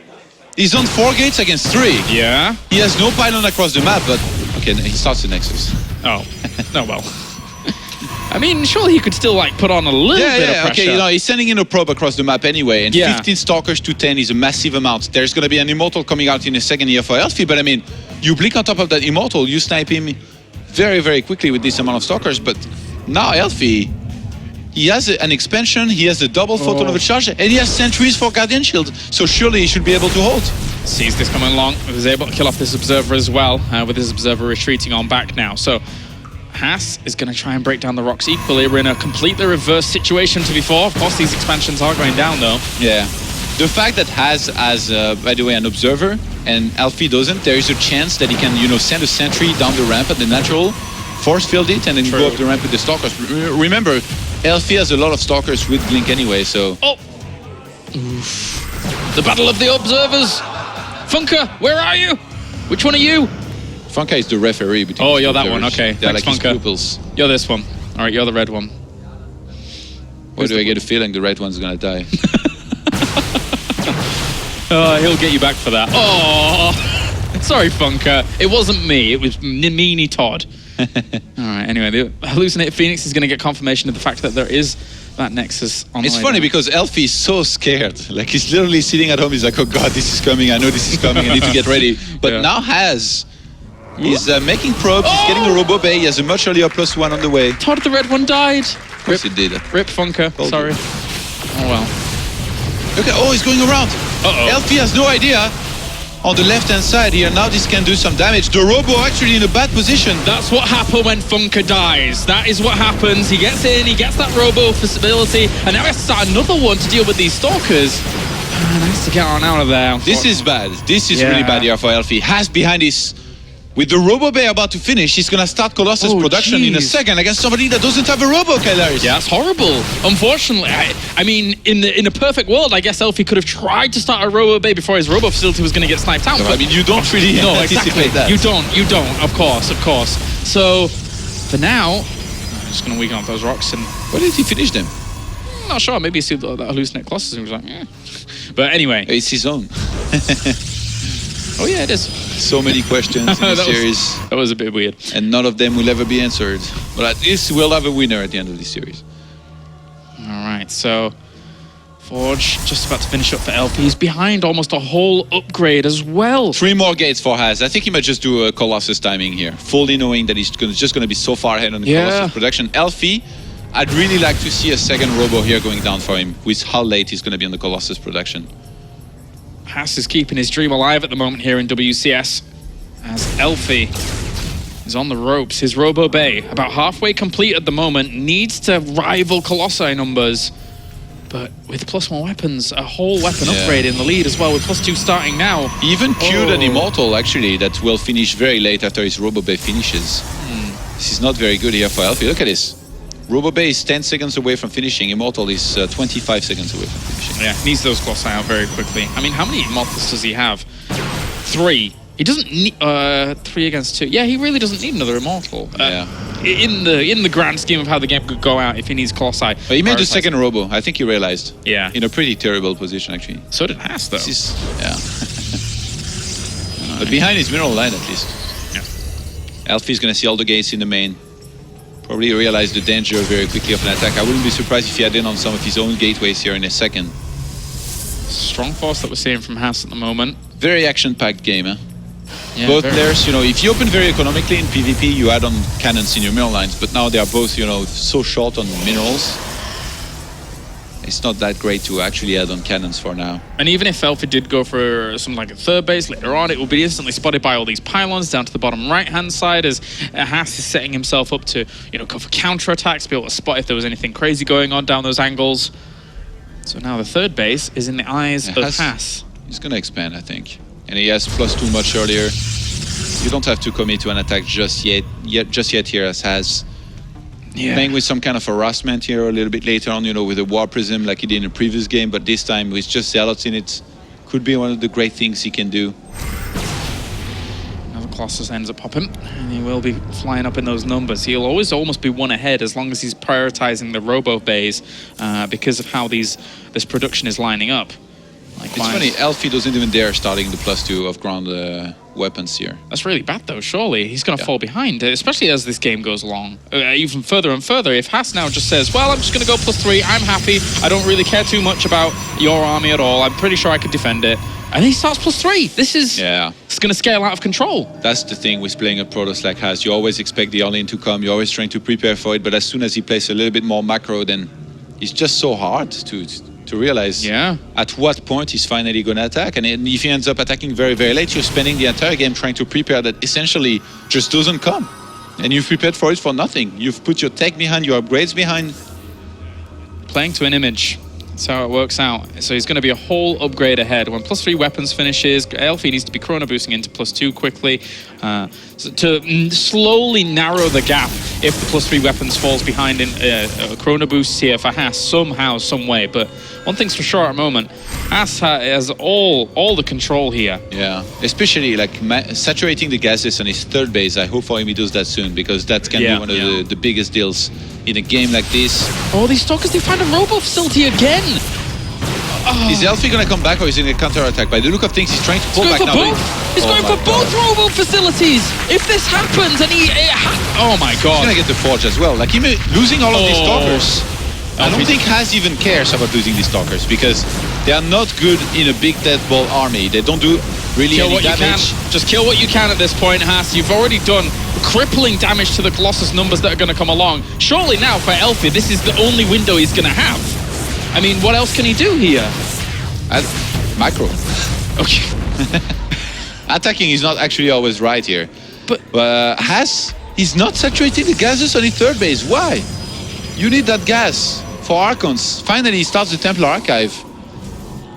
[SPEAKER 6] He's on 4 gates against 3.
[SPEAKER 5] Yeah.
[SPEAKER 6] He has no pylon across the map, but... Okay, he starts the Nexus.
[SPEAKER 5] Oh. Oh, well. I mean, surely he could still, like, put on a little bit of pressure.
[SPEAKER 6] Okay, you know, he's sending in a probe across the map anyway, and
[SPEAKER 5] Yeah.
[SPEAKER 6] 15 Stalkers to 10 is a massive amount. There's going to be an Immortal coming out in a second here for elfi, but I mean, you blink on top of that Immortal, you snipe him very, very quickly with this amount of Stalkers, but now elfi, he has an expansion, he has the double photon of a charge, and he has sentries for Guardian Shield, so surely he should be able to hold.
[SPEAKER 5] Sees this coming along, was able to kill off this Observer as well, with his Observer retreating on back now. So Haas is going to try and break down the rocks equally. We're in a completely reversed situation to before. Of course, these expansions are going down, though.
[SPEAKER 6] Yeah. The fact that Haas has, by the way, an Observer, and elfi doesn't, there is a chance that he can, you know, send a sentry down the ramp at the natural, force field it, and then go up the ramp with the Stalkers. Remember, elfi has a lot of Stalkers with Blink anyway, so...
[SPEAKER 5] Oh! Oof. The battle of the Observers! Funka, where are you? Which one are you?
[SPEAKER 6] Funka is the referee between
[SPEAKER 5] you're that one, okay.
[SPEAKER 6] They're
[SPEAKER 5] Thanks,
[SPEAKER 6] like his
[SPEAKER 5] Funka.
[SPEAKER 6] pupils.
[SPEAKER 5] You're this one. All right, you're the red one.
[SPEAKER 6] Why do I get a feeling the red one's gonna die?
[SPEAKER 5] He'll get you back for that. Oh! Sorry, Funka. It wasn't me, it was Meanie Todd. Alright, anyway, the Hallucinated Phoenix is going to get confirmation of the fact that there is that Nexus on the way
[SPEAKER 6] It's funny
[SPEAKER 5] down.
[SPEAKER 6] because elfi is so scared. Like, he's literally sitting at home, he's like, oh god, this is coming, I know this is coming, I need to get ready. But
[SPEAKER 5] Yeah.
[SPEAKER 6] now Haas is making probes, he's getting a Robo Bay, he has a much earlier +1 on the way. Of
[SPEAKER 5] Todd the red one died.
[SPEAKER 6] course he did.
[SPEAKER 5] Rip Funka,
[SPEAKER 6] Told
[SPEAKER 5] sorry.
[SPEAKER 6] you.
[SPEAKER 5] Oh well.
[SPEAKER 6] Okay, he's going around.
[SPEAKER 5] Uh-oh.
[SPEAKER 6] elfi has no idea. On the left-hand side here, now this can do some damage. The Robo actually in a bad position.
[SPEAKER 5] That's what happens when Funka dies. That is what happens. He gets in, he gets that Robo visibility, and now he has to start another one to deal with these Stalkers. Nice to get on out of there.
[SPEAKER 6] This is bad. This is
[SPEAKER 5] Yeah.
[SPEAKER 6] really bad here for elfi. Has behind his... With the Robo Bay about to finish, he's gonna start Colossus production in a
[SPEAKER 5] jeez.
[SPEAKER 6] second against somebody that doesn't have a Robo, Kailaris.
[SPEAKER 5] Yeah, it's horrible. Unfortunately, I mean, in a perfect world, I guess elfi could have tried to start a Robo Bay before his Robo facility was going to get sniped out.
[SPEAKER 6] I mean, you don't really
[SPEAKER 5] no,
[SPEAKER 6] anticipate
[SPEAKER 5] exactly.
[SPEAKER 6] that.
[SPEAKER 5] You don't. Of course. So, for now, I'm just going to weaken off those rocks and...
[SPEAKER 6] Why did he finish them?
[SPEAKER 5] I'm not sure. Maybe he saw that hallucinate Colossus and he was like, eh. But anyway.
[SPEAKER 6] It's his own.
[SPEAKER 5] Oh yeah, it is.
[SPEAKER 6] So many questions in the series,
[SPEAKER 5] That was a bit weird.
[SPEAKER 6] and none of them will ever be answered. But at least we'll have a winner at the end of this series.
[SPEAKER 5] All right, so Forge just about to finish up for elfi. He's behind almost a whole upgrade as well.
[SPEAKER 6] 3 more gates for Haas. I think he might just do a Colossus timing here, fully knowing that he's just going to be so far ahead on the Colossus production. elfi, I'd really like to see a second Robo here going down for him, with how late he's going to be on the Colossus production.
[SPEAKER 5] Haas is keeping his dream alive at the moment here in WCS as elfi is on the ropes. His Robo Bay, about halfway complete at the moment, needs to rival Colossi numbers. But with +1 weapons, a whole weapon upgrade in the lead as well, with +2 starting now.
[SPEAKER 6] He even queued an Immortal, actually, that will finish very late after his Robo Bay finishes. This is not very good here for elfi. Look at this. Robo Bay is 10 seconds away from finishing. Immortal is 25 seconds away from finishing.
[SPEAKER 5] Yeah, needs those Colossi out very quickly. I mean, how many Immortals does he have? 3. He doesn't need 3 against 2. Yeah, he really doesn't need another Immortal. In the grand scheme of how the game could go out if he needs Colossi.
[SPEAKER 6] But he made the second Robo. I think he realized.
[SPEAKER 5] Yeah.
[SPEAKER 6] In a pretty terrible position, actually.
[SPEAKER 5] So did Haas, though.
[SPEAKER 6] This is, but behind his mineral line, at least.
[SPEAKER 5] Yeah.
[SPEAKER 6] elfi's going to see all the gates in the main. Probably realize the danger very quickly of an attack. I wouldn't be surprised if he had in on some of his own gateways here in a second.
[SPEAKER 5] Strong force that we're seeing from Haas at the moment.
[SPEAKER 6] Very action-packed game, huh?
[SPEAKER 5] Yeah,
[SPEAKER 6] both
[SPEAKER 5] very.
[SPEAKER 6] players, you know, if you open very economically in PvP, you add on cannons in your mineral lines, but now they are both, you know, so short on minerals. it's not that great to actually add on cannons for now.
[SPEAKER 5] And even if elfi did go for something like a third base later on, it will be instantly spotted by all these pylons down to the bottom right-hand side as Haas is setting himself up to, you know, go for counter-attacks, be able to spot if there was anything crazy going on down those angles. So now the third base is in the eyes of Haas.
[SPEAKER 6] He's going to expand, I think. And he has +2 much earlier. You don't have to commit to an attack just yet here as Haas.
[SPEAKER 5] Yeah.
[SPEAKER 6] Playing with some kind of harassment here a little bit later on, you know, with a War Prism like he did in the previous game, but this time with just Zealots in it, could be one of the great things he can do.
[SPEAKER 5] Now the Colossus ends up popping, and he will be flying up in those numbers. He'll always almost be one ahead as long as he's prioritizing the Robo Bays because of how this production is lining up.
[SPEAKER 6] It's funny, elfi doesn't even dare starting the +2 of ground weapons here.
[SPEAKER 5] That's really bad though, surely. He's going to fall behind, especially as this game goes along. Even further and further, if Haas now just says, well, I'm just going to go +3, I'm happy, I don't really care too much about your army at all, I'm pretty sure I could defend it. And he starts +3. This is it's going to scale out of control.
[SPEAKER 6] That's the thing with playing a Protoss like Haas. You always expect the all-in to come, you're always trying to prepare for it, but as soon as he plays a little bit more macro, then it's just so hard to realize at what point he's finally going to attack. And if he ends up attacking very, very late, you're spending the entire game trying to prepare that essentially just doesn't come. And you've prepared for it for nothing. You've put your tech behind, your upgrades behind.
[SPEAKER 5] Playing to an image. That's how it works out. So he's going to be a whole upgrade ahead. When +3 weapons finishes, elfi needs to be chrono boosting into +2 quickly to slowly narrow the gap if the +3 weapons falls behind in chrono boosts here for Haas somehow, some way. But one thing's for sure at the moment, Haas has all the control here.
[SPEAKER 6] Yeah, especially like saturating the gases on his third base. I hope for him he does that soon, because that can be one of the biggest deals in a game like this.
[SPEAKER 5] Oh, these stalkers, they find a robo facility again.
[SPEAKER 6] Is elfi going to come back, or is he going to counter-attack? By the look of things, he's trying to pull back now.
[SPEAKER 5] He's going for both robo facilities. If this happens, and oh my god.
[SPEAKER 6] He's going to get the Forge as well. Like him losing all of these stalkers. I don't think Haas even cares about losing these stalkers, because they are not good in a big death ball army. They don't do really any damage.
[SPEAKER 5] Just kill what you can at this point, Haas. You've already done crippling damage to the Colossus numbers that are going to come along. Surely now for elfi, this is the only window he's going to have. I mean, what else can he do here?
[SPEAKER 6] Macro.
[SPEAKER 5] Okay.
[SPEAKER 6] Attacking is not actually always right here. But Haas, he's not saturating the gases on his third base. Why? You need that gas for Archons. Finally, he starts the Templar Archive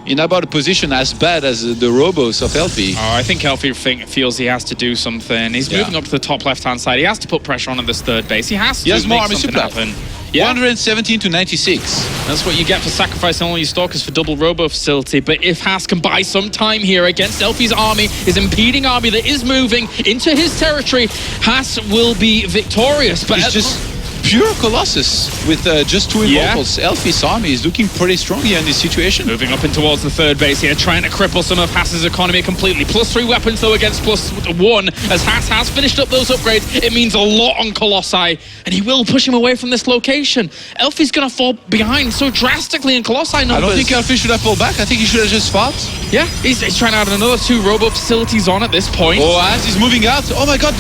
[SPEAKER 6] in about a position as bad as the Robos of elfi.
[SPEAKER 5] Oh, I think elfi feels he has to do something. He's moving up to the top left-hand side. He has to put pressure on this third base. He has to
[SPEAKER 6] more
[SPEAKER 5] make
[SPEAKER 6] army
[SPEAKER 5] something
[SPEAKER 6] supply.
[SPEAKER 5] happen. Yeah.
[SPEAKER 6] 117 to 96.
[SPEAKER 5] That's what you get for sacrificing all your stalkers for double robo facility. But if Haas can buy some time here against elfi's army, his impeding army that is moving into his territory, Haas will be victorious. But
[SPEAKER 6] it's just pure Colossus with just 2 Immortals. Elfi's army is looking pretty strong here in this situation.
[SPEAKER 5] Moving up in towards the third base here, trying to cripple some of Haas's economy completely. +3 weapons though against +1. As Haas has finished up those upgrades, it means a lot on Colossi, and he will push him away from this location. Elfi's going to fall behind so drastically in Colossi numbers.
[SPEAKER 6] I don't think Elfi should have pulled back. I think he should have just fought.
[SPEAKER 5] Yeah, he's trying to add another 2 robo facilities on at this point.
[SPEAKER 6] Oh, as he's moving out. Oh my god.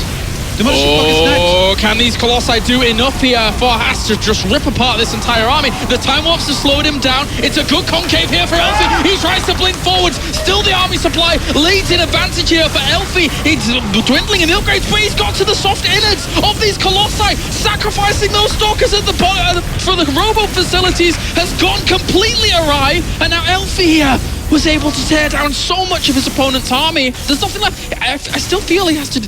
[SPEAKER 5] Oh, can these Colossi do enough here for Haas to just rip apart this entire army? The Time Warps have slowed him down. It's a good concave here for elfi. He tries to blink forwards. Still the army supply leads in advantage here for elfi. He's dwindling in the upgrades, but he's got to the soft innards of these Colossi. Sacrificing those stalkers at the for the robo facilities has gone completely awry. And now elfi here was able to tear down so much of his opponent's army. There's nothing left. I still feel he has to...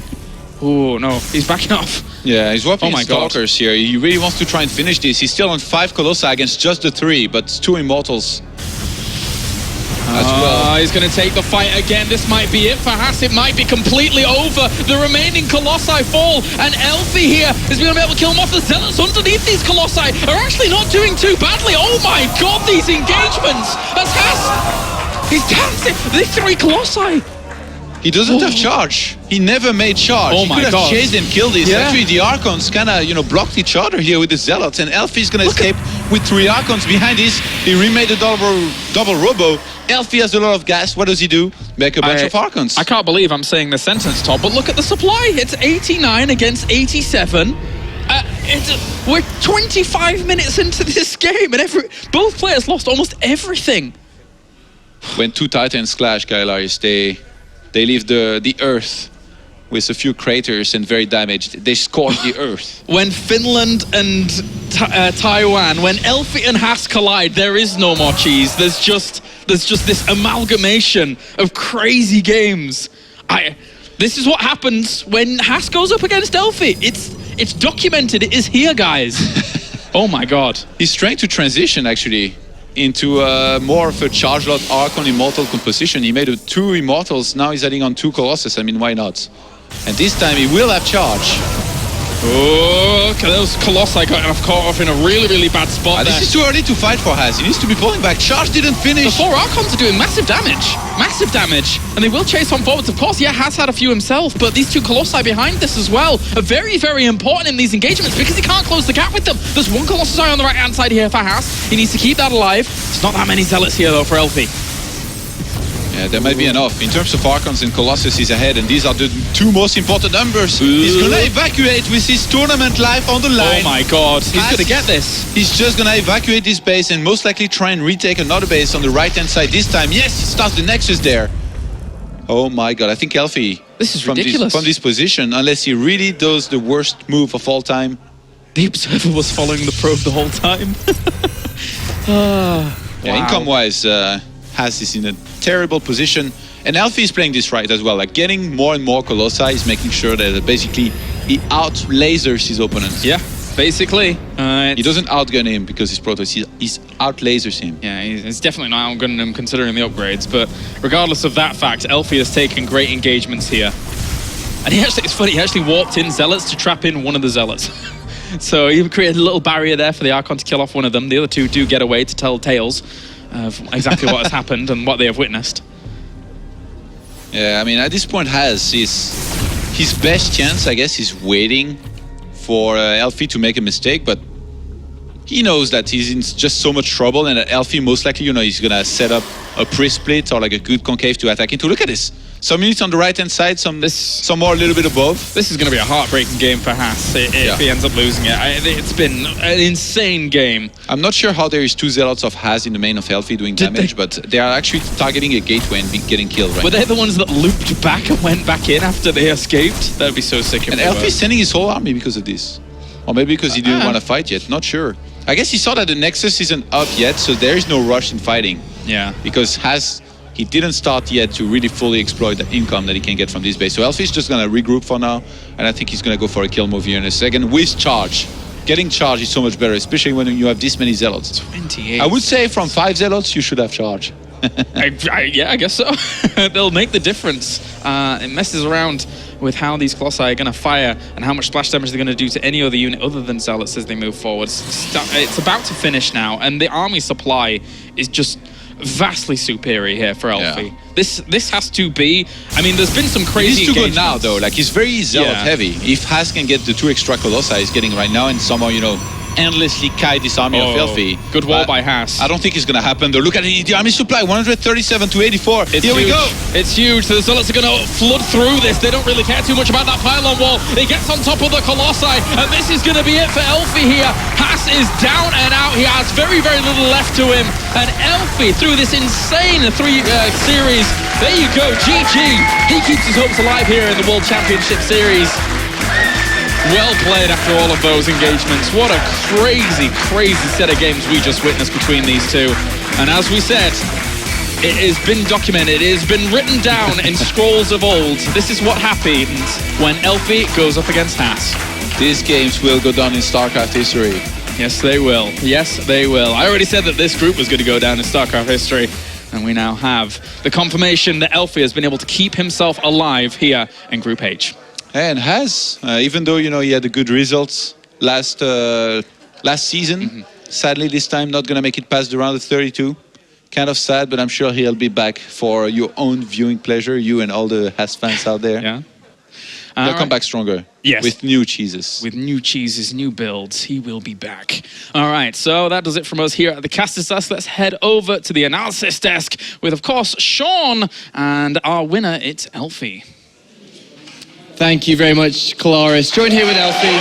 [SPEAKER 5] Oh no, he's backing off.
[SPEAKER 6] Yeah, he's whopping his stalkers here. He really wants to try and finish this. He's still on 5 Colossi against just the 3, but 2 Immortals as well.
[SPEAKER 5] He's going to take the fight again. This might be it for Haas. It might be completely over. The remaining Colossi fall, and elfi here is going to be able to kill him off. The Zealots underneath these Colossi are actually not doing too badly. Oh my god, these engagements! As Haas, he's dancing. These 3 Colossi.
[SPEAKER 6] He doesn't have charge. He never made charge.
[SPEAKER 5] Oh
[SPEAKER 6] he
[SPEAKER 5] my
[SPEAKER 6] could have
[SPEAKER 5] god.
[SPEAKER 6] chased and killed this.
[SPEAKER 5] Yeah.
[SPEAKER 6] Actually, the Archons kind of, blocked each other here with the Zealots, and elfi is going to escape with 3 Archons behind this. He remade a double robo. elfi has a lot of gas. What does he do? Make a bunch of Archons.
[SPEAKER 5] I can't believe I'm saying this sentence, Todd, but look at the supply. It's 89 against 87. We're 25 minutes into this game, and both players lost almost everything.
[SPEAKER 6] When two Titans clash, Kailaris, they leave the Earth with a few craters and very damaged. They scorch the Earth.
[SPEAKER 5] When Finland and Taiwan, when Elfi and Haas collide, there is no more cheese. There's just this amalgamation of crazy games. This is what happens when Haas goes up against Elfi. It's documented. It is here, guys. Oh my God.
[SPEAKER 6] He's trying to transition actually into more of a charge lot Archon Immortal composition. He made 2 Immortals. Now he's adding on 2 Colossus. I mean, why not? And this time he will have charge.
[SPEAKER 5] Oh, those Colossi got caught off in a really, really bad spot there.
[SPEAKER 6] This is too early to fight for Haas. He needs to be pulling back. Charge didn't finish.
[SPEAKER 5] The 4 Archons are doing massive damage. Massive damage. And they will chase on forwards, of course. Yeah, Haas had a few himself, but these 2 Colossi behind this as well are very, very important in these engagements because he can't close the gap with them. There's 1 Colossus on the right-hand side here for Haas. He needs to keep that alive. There's not that many Zealots here, though, for Elfi.
[SPEAKER 6] Yeah, there might be enough. In terms of Archons and Colossus, he's ahead, and these are the 2 most important numbers. He's gonna evacuate with his tournament life on the line.
[SPEAKER 5] Oh my God, he's gonna get this.
[SPEAKER 6] He's just gonna evacuate this base and most likely try and retake another base on the right-hand side this time. Yes, he starts the Nexus there. Oh my God, I think Elfi,
[SPEAKER 5] this is ridiculous.
[SPEAKER 6] From this position, unless he really does the worst move of all time.
[SPEAKER 5] The Observer was following the probe the whole time.
[SPEAKER 6] Yeah, income-wise, Haas is in a terrible position, and Elfi is playing this right as well, like getting more and more Colossi. He's making sure that basically he out-lasers his opponent.
[SPEAKER 5] Yeah, basically.
[SPEAKER 6] He doesn't outgun him because he's Protoss, he's out-lasers him.
[SPEAKER 5] Yeah, he's definitely not outgunning him considering the upgrades, but regardless of that fact, Elfi has taken great engagements here. And it's funny, he actually warped in Zealots to trap in one of the Zealots. So he created a little barrier there for the Archon to kill off one of them. The other 2 do get away to tell tales of exactly what has happened and what they have witnessed.
[SPEAKER 6] Yeah, I mean, at this point, Haas his best chance, I guess, is waiting for Elfi to make a mistake, but he knows that he's in just so much trouble, and that Elfi most likely, he's gonna set up a pre-split or like a good concave to attack into. Look at this. Some units on the right-hand side, some more a little bit above.
[SPEAKER 5] This is going to be a heartbreaking game for Haas if he ends up losing it. It's been an insane game.
[SPEAKER 6] I'm not sure how there is 2 Zealots of Haas in the main of Elfi doing damage, but they are actually targeting a gateway and getting killed right now.
[SPEAKER 5] Were they the ones that looped back and went back in after they escaped? That'd be so sick.
[SPEAKER 6] And Elfi is sending his whole army because of this. Or maybe because he didn't want to fight yet, not sure. I guess he saw that the Nexus isn't up yet, so there is no rush in fighting.
[SPEAKER 5] Yeah.
[SPEAKER 6] Because Haas, he didn't start yet to really fully exploit the income that he can get from this base. So Elfi is just going to regroup for now, and I think he's going to go for a kill move here in a second with charge. Getting charge is so much better, especially when you have this many Zealots.
[SPEAKER 5] 28.
[SPEAKER 6] I would say from 5 Zealots, you should have charge.
[SPEAKER 5] Yeah, I guess so. They'll make the difference. It messes around with how these Colossi are going to fire and how much splash damage they're going to do to any other unit other than Zealots as they move forward. It's about to finish now, and the army supply is just vastly superior here for Elfi.
[SPEAKER 6] Yeah.
[SPEAKER 5] This has to be... I mean, there's been some crazy
[SPEAKER 6] He's too good now, though. Like, he's very Zealot heavy. If Haas can get the 2 extra Colossi he's getting right now and somehow, endlessly kite this army of Elfi.
[SPEAKER 5] Good wall by Haas.
[SPEAKER 6] I don't think it's going to happen, though. Look at the army supply, 137 to 84. Here we go.
[SPEAKER 5] It's huge. The Zealots are going to flood through this. They don't really care too much about that pylon wall. It gets on top of the Colossi, and this is going to be it for Elfi here. Haas is down and out. He has very, very little left to him. And Elfi, through this insane series, there you go, GG. He keeps his hopes alive here in the World Championship Series. Well played after all of those engagements. What a crazy, crazy set of games we just witnessed between these 2. And as we said, it has been documented, it has been written down in scrolls of old. This is what happens when Elfi goes up against Haas.
[SPEAKER 6] These games will go down in StarCraft history.
[SPEAKER 5] Yes, they will. Yes, they will. I already said that this group was going to go down in StarCraft history. And we now have the confirmation that Elfi has been able to keep himself alive here in Group H.
[SPEAKER 6] And Haas, even though, he had the good results last season, sadly this time not going to make it past the round of 32. Kind of sad, but I'm sure he'll be back for your own viewing pleasure, you and all the Haas fans out there.
[SPEAKER 5] Yeah.
[SPEAKER 6] They'll come back stronger.
[SPEAKER 5] Yes.
[SPEAKER 6] With new cheeses.
[SPEAKER 5] With new cheeses, new builds, he will be back. All right, so that does it from us here at the Casters Desk. Let's head over to the analysis desk with, of course, Sean, and our winner, it's Elfi.
[SPEAKER 2] Thank you very much, Kailaris. Joined here with Elfi.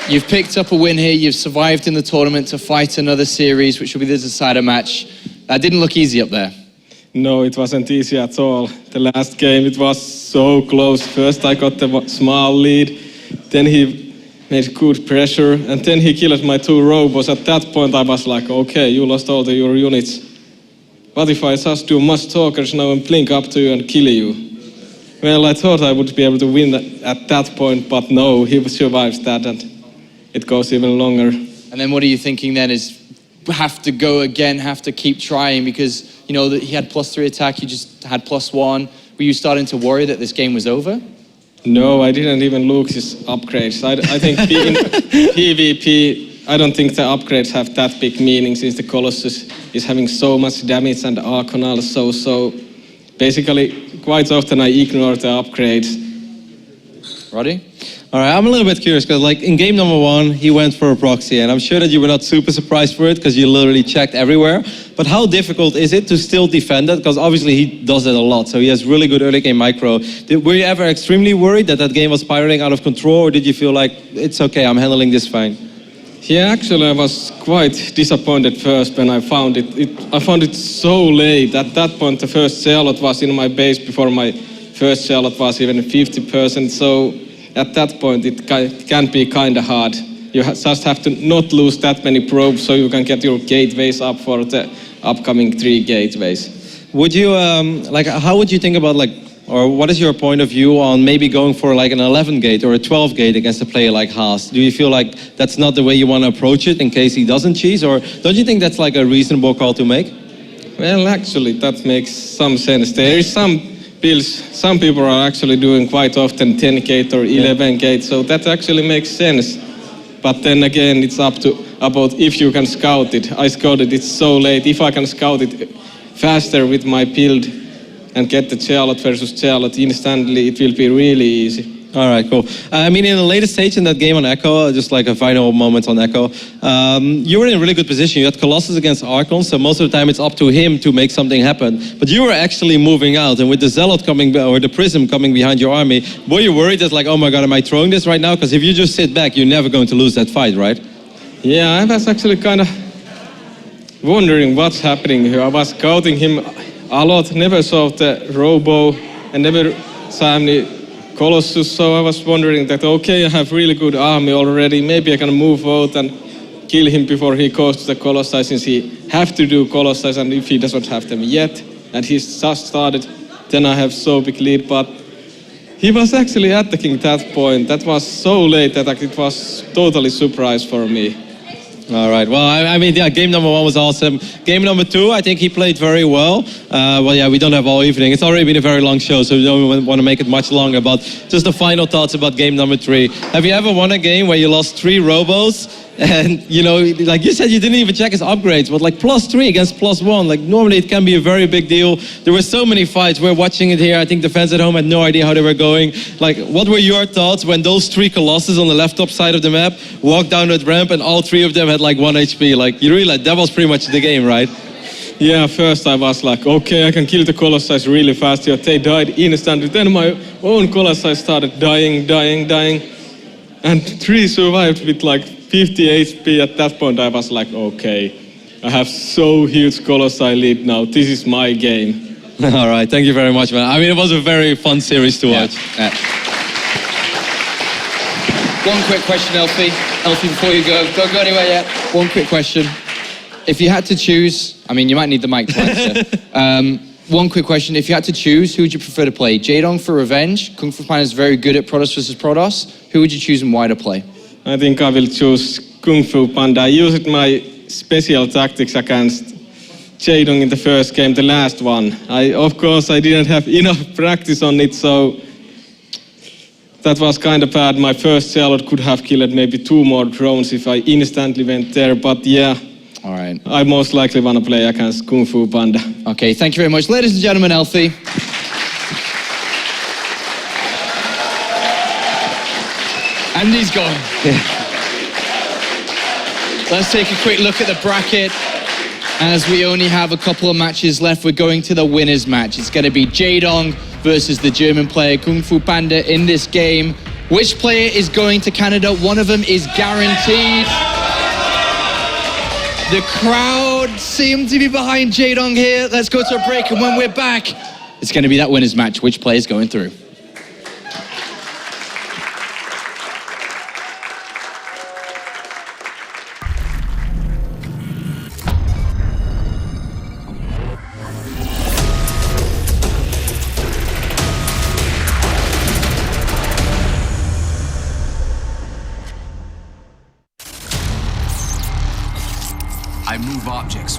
[SPEAKER 2] You've picked up a win here. You've survived in the tournament to fight another series, which will be the decider match. That didn't look easy up there.
[SPEAKER 7] No, it wasn't easy at all. The last game, it was so close. First I got the small lead, then he made good pressure, and then he killed my 2 robots. At that point I was like, okay, you lost all your units. What if I just do much talkers now and blink up to you and kill you? Well, I thought I would be able to win at that point, but no, he survives that, and it goes even longer.
[SPEAKER 2] And then what are you thinking then is have to go again, have to keep trying because, you know, that he had +3 attack, you just had +1. Were you starting to worry that this game was over?
[SPEAKER 7] No, I didn't even look his upgrades. I think in PvP, I don't think the upgrades have that big meaning since the Colossus is having so much damage and Archon also. So basically, quite often I ignore the upgrades.
[SPEAKER 2] Roddy?
[SPEAKER 3] All right, I'm a little bit curious because like in game number 1, he went for a proxy and I'm sure that you were not super surprised for it because you literally checked everywhere. But how difficult is it to still defend it? Because obviously he does it a lot, so he has really good early game micro. Were you ever extremely worried that that game was spiraling out of control, or did you feel like, it's okay, I'm handling this fine?
[SPEAKER 7] Yeah, actually I was quite disappointed first when I found it. I found it so late. At that point the first Charlotte was in my base before my first Charlotte was even 50%, so at that point it can be kind of hard. You just have to not lose that many probes so you can get your gateways up for the upcoming 3 gateways.
[SPEAKER 3] Would you, like, how would you think about, like, or what is your point of view on maybe going for like an 11 gate or a 12 gate against a player like Haas? Do you feel like that's not the way you want to approach it in case he doesn't cheese, or don't you think that's like a reasonable call to make?
[SPEAKER 7] Well, actually that makes some sense. There is some builds, some people are actually doing quite often 10 gate or 11 gate, so that actually makes sense. But then again, it's about if you can scout it. I scouted it so late. If I can scout it faster with my build and get the Charlotte versus Charlotte instantly, it will be really easy.
[SPEAKER 3] All right, cool. I mean, in the latest stage in that game on Echo, just like a final moment on Echo, you were in a really good position. You had Colossus against Archon, so most of the time it's up to him to make something happen. But you were actually moving out, and with the Zealot coming, or the Prism coming behind your army, were you worried that like, oh my god, am I throwing this right now? Because if you just sit back, you're never going to lose that fight, right?
[SPEAKER 7] Yeah, I was actually kind of wondering what's happening here. I was scouting him a lot, never saw the Robo, and never saw any Colossus, so I was wondering that, okay, I have really good army already, maybe I can move out and kill him before he goes to the Colossi, since he have to do Colossi, and if he doesn't have them yet, and he's just started, then I have so big lead, but he was actually attacking that point. That was so late that it was totally surprise for me.
[SPEAKER 3] All right. Well, I mean, yeah, game number 1 was awesome. Game number 2, I think he played very well. Well, yeah, we don't have all evening. It's already been a very long show, so we don't want to make it much longer. But just the final thoughts about game number 3. Have you ever won a game where you lost 3 robos? And, you know, like you said, you didn't even check his upgrades, but like +3 against +1, like normally it can be a very big deal. There were so many fights. We're watching it here. I think the fans at home had no idea how they were going. Like, what were your thoughts when those 3 Colossus on the left top side of the map walked down that ramp and all 3 of them had like 1 HP? Like, you realize that was pretty much the game, right?
[SPEAKER 7] Yeah, first I was like, okay, I can kill the Colossi really fast. Yeah, they died instantly. Then my own Colossi started dying. And 3 survived with like 50 HP. At that point I was like, okay, I have so huge Colossi lead now. This is my game.
[SPEAKER 3] All right, thank you very much, man. I mean, it was a very fun series to watch.
[SPEAKER 2] Yeah. One quick question, Elfi. Elfi, before you go, don't go anywhere yet. One quick question. If you had to choose, I mean, you might need the mic to answer. One quick question. If you had to choose, who would you prefer to play? Jaedong for Revenge. Kung Fu Panda is very good at Protoss versus Protoss. Who would you choose and why to play?
[SPEAKER 7] I think I will choose Kung Fu Panda. I used my special tactics against Jaedong in the first game, the last one. Of course, I didn't have enough practice on it, so that was kind of bad. My first Charlotte could have killed maybe 2 more drones if I instantly went there, but yeah.
[SPEAKER 2] All right.
[SPEAKER 7] I most likely want to play against Kung Fu Panda.
[SPEAKER 2] Okay, thank you very much. Ladies and gentlemen, Elfi. And he's gone. Let's take a quick look at the bracket. As we only have a couple of matches left, we're going to the winners match. It's going to be Jaedong versus the German player Kung Fu Panda in this game. Which player is going to Canada? One of them is guaranteed. The crowd seem to be behind Jaedong here. Let's go to a break, and when we're back, it's going to be that winners match. Which player is going through?
[SPEAKER 8] I move objects